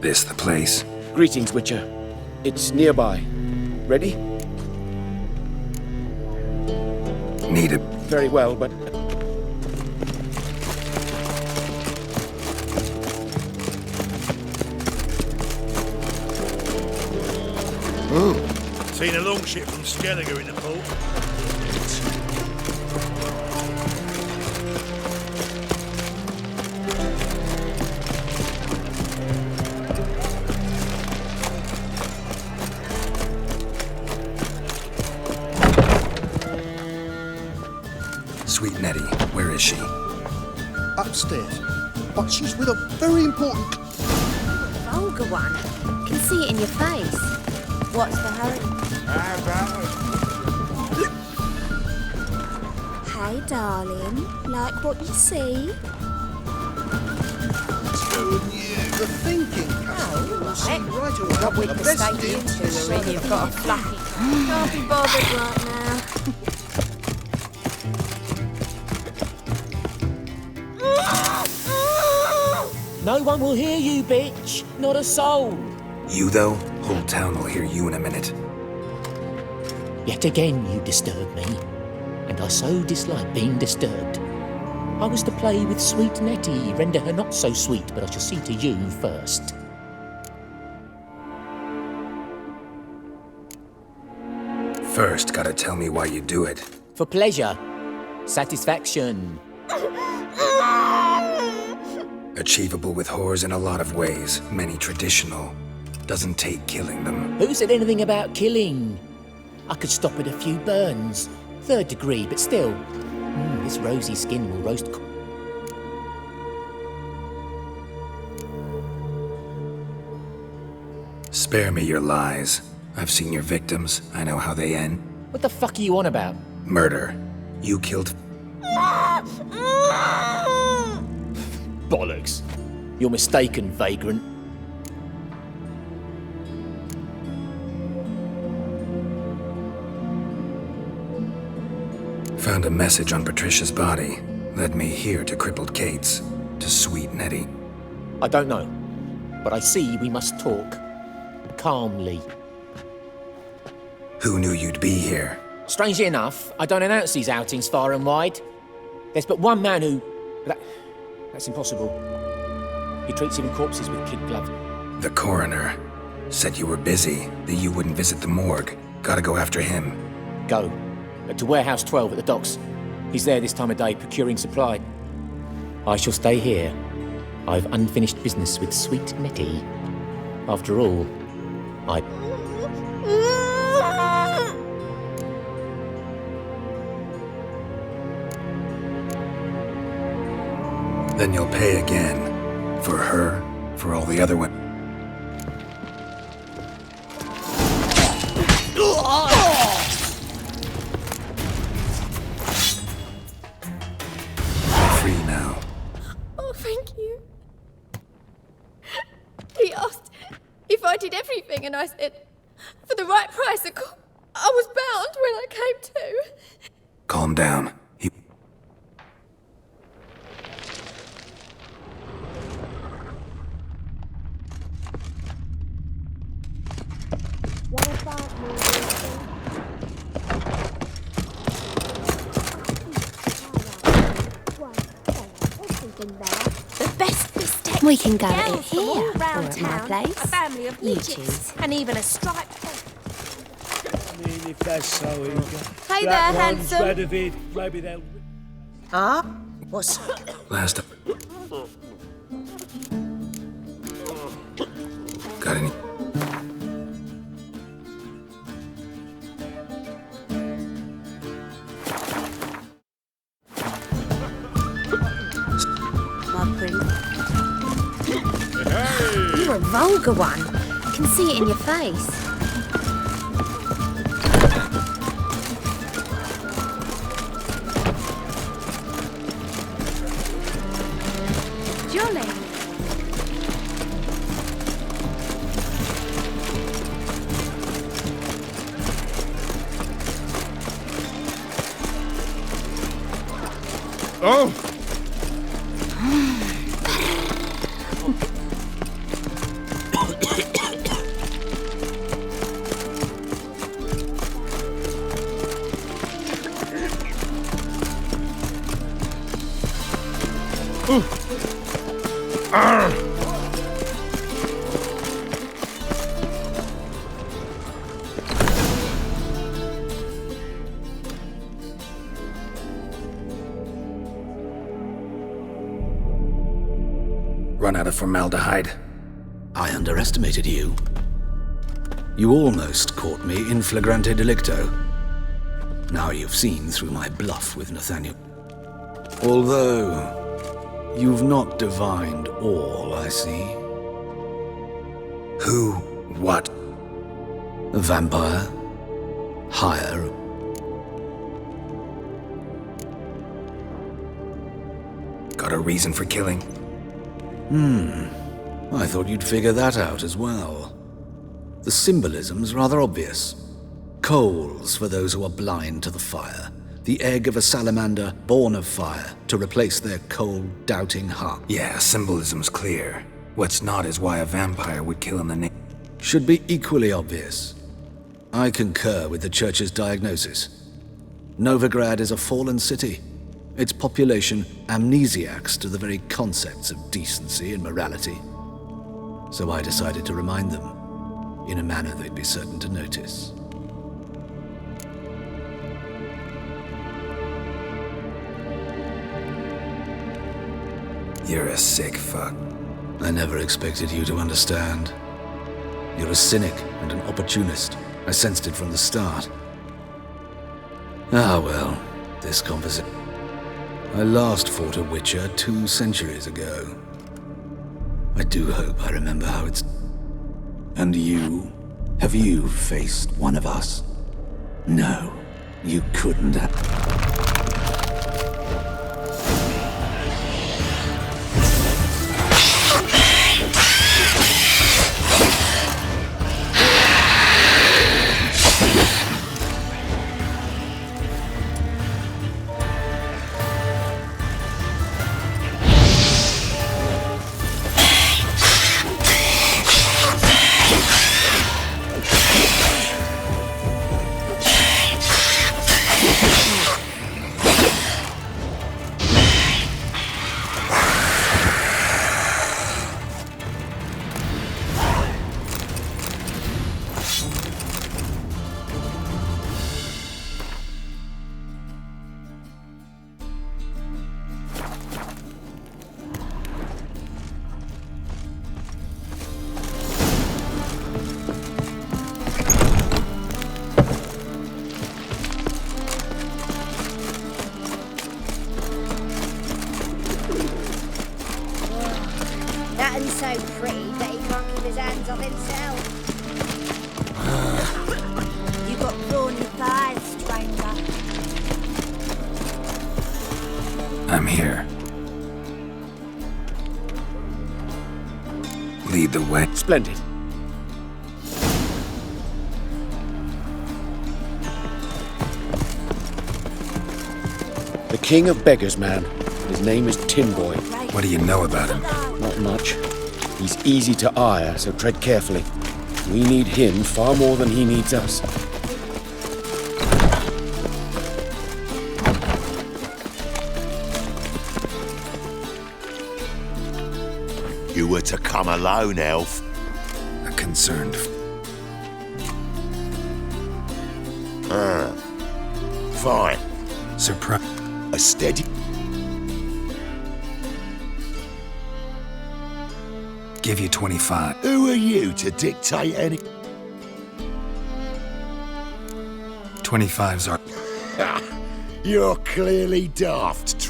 This the place? Greetings, Witcher. It's nearby. Ready? Need it. Very well, but... Seen a longship from Skelliger in the port. Sweet Nettie, where is she? Upstairs. But she's with a very important... Vulgar one. Can see it in your face. What's the hurry? Hey, darling. Like what you see? The thinking right away. Not with the state you two are in, you've got a fluffy. Can't be bothered right now. No one will hear you, bitch. Not a soul. You, though? Whole town will hear you in a minute. Yet again you disturb me, and I so dislike being disturbed. I was to play with sweet Nettie, render her not so sweet, but I shall see to you first. First, gotta tell me why you do it. For pleasure. Satisfaction. Achievable with whores in a lot of ways, many traditional. Doesn't take killing them. Who said anything about killing? I could stop at a few burns. 3rd degree, but still. This rosy skin will roast... Spare me your lies. I've seen your victims. I know how they end. What the fuck are you on about? Murder. You killed... Bollocks. You're mistaken, vagrant. Found a message on Patricia's body. Led me here to crippled Kate's, to sweet Nettie. I don't know, but I see we must talk. Calmly. Who knew you'd be here? Strangely enough, I don't announce these outings far and wide. There's but one man who... That's impossible. He treats even corpses with kid glove. The coroner said you were busy, that you wouldn't visit the morgue. Gotta go after him. Go. To Warehouse 12 at the docks. He's there this time of day, procuring supply. I shall stay here. I've unfinished business with sweet Nettie. After all, Then you'll pay again. For her, for all the other women. Free now. Oh, thank you. He asked if I did everything, and I said, for the right price, of course. I was bound when I came to. Calm down. The best mistake. We can go at it here, all or round at my town, place. a family of You midgets, choose. and even a striped. I mean, if that's so eager. Hey Black there, ones, handsome. red of it, maybe they'll... Ah? What's... Last up. Got any? My prince. You're a vulgar one. I can see it in your face. Jolly. Oh! Run out of formaldehyde. I underestimated you. You almost caught me in flagrante delicto. Now you've seen through my bluff with Nathaniel. Although, you've not divined all, I see. Who? What? A vampire. Higher. Got a reason for killing? I thought you'd figure that out as well. The symbolism's rather obvious. Coals for those who are blind to the fire. The egg of a salamander born of fire to replace their cold, doubting heart. Yeah, symbolism's clear. What's not is why a vampire would kill in the name. Should be equally obvious. I concur with the Church's diagnosis. Novigrad is a fallen city. Its population amnesiacs to the very concepts of decency and morality. So I decided to remind them, in a manner they'd be certain to notice. You're a sick fuck. I never expected you to understand. You're a cynic and an opportunist. I sensed it from the start. Ah well, this conversation... I last fought a Witcher 2 centuries ago. I do hope I remember how it's... And you? Have you faced one of us? No, you couldn't have... so pretty that he can't keep his hands off himself. You got brawny thighs, stranger. I'm here. Lead the way. Splendid. The king of beggars, man. His name is Tin Boy. What do you know about him? Not much. He's easy to ire, so tread carefully. We need him far more than he needs us. You were to come alone, elf. A concerned. Fine. Surprise. A steady. Give you 25. Who are you to dictate any? 25's are. You're clearly daft,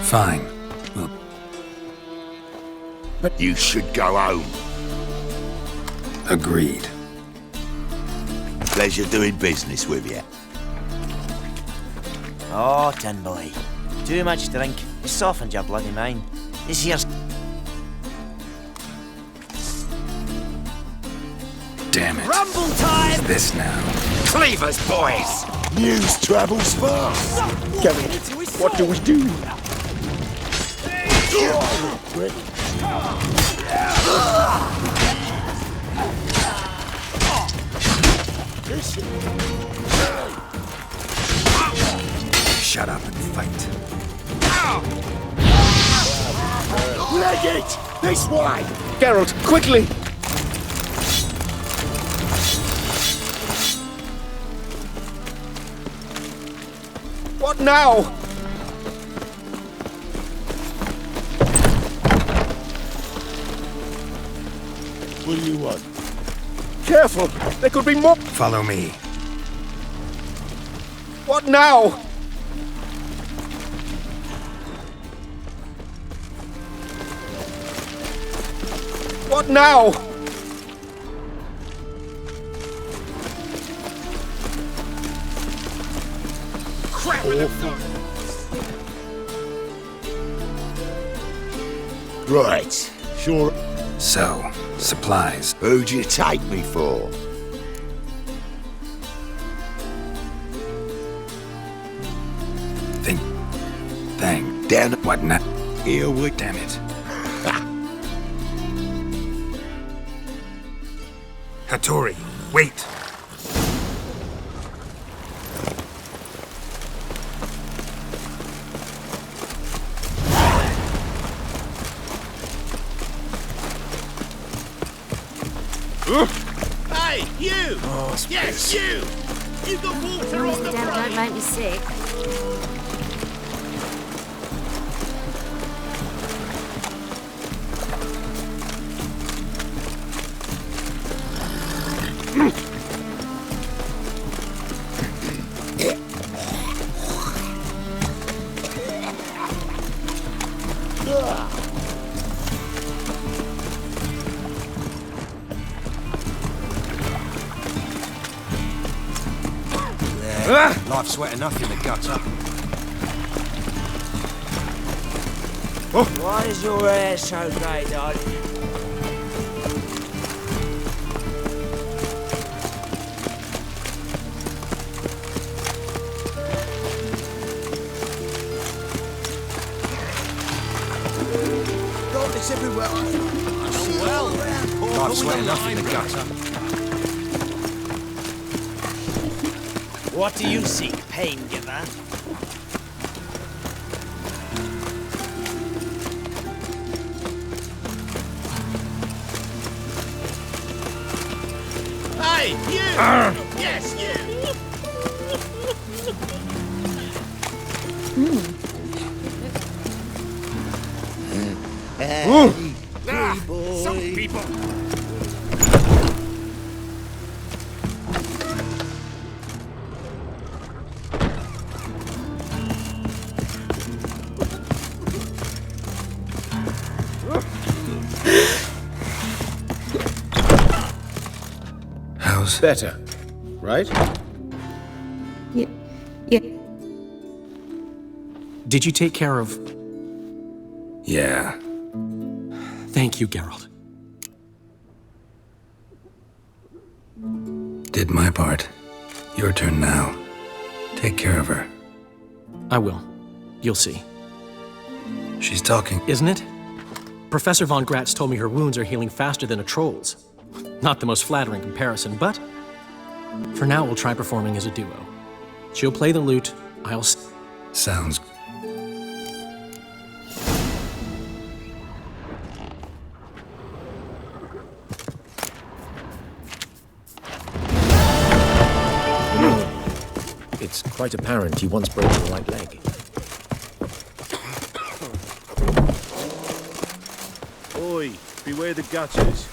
Fine. Well, but you should go home. Agreed. Pleasure doing business with you. Oh, Tin Boy. Too much drink. You softened your bloody mind. This here's... Damn it. Rumble time! This now. Cleavers, boys! News travels fast. Gary, what do we do? Shut up and fight. Leg it! This way! Geralt, quickly! What now? What do you want? Careful! There could be more. Follow me. What now? What now? Crap in the Right. Sure. So, supplies. Who'd you take me for? Thing. Down. What now? Here we. Damn it. Hattori, wait. Hey, you! Oh, yes, you! You got water on the Don't brain! make me sick. Life's wet enough in the gutter. Why is your hair so grey, darling? God, it's everywhere. Life's wet enough in the gutter. What do you seek, pain giver? Hey, you! Yes, you! Some people. suppose. Better, right? Yeah. Did you take care of... Yeah. Thank you, Geralt. Did my part. Your turn now. Take care of her. I will. You'll see. She's talking. Isn't it? Professor von Gratz told me her wounds are healing faster than a troll's. Not the most flattering comparison, but for now we'll try performing as a duo. She'll play the lute, I'll... Sounds... It's quite apparent he once broke the right leg. Oi, beware the gutters.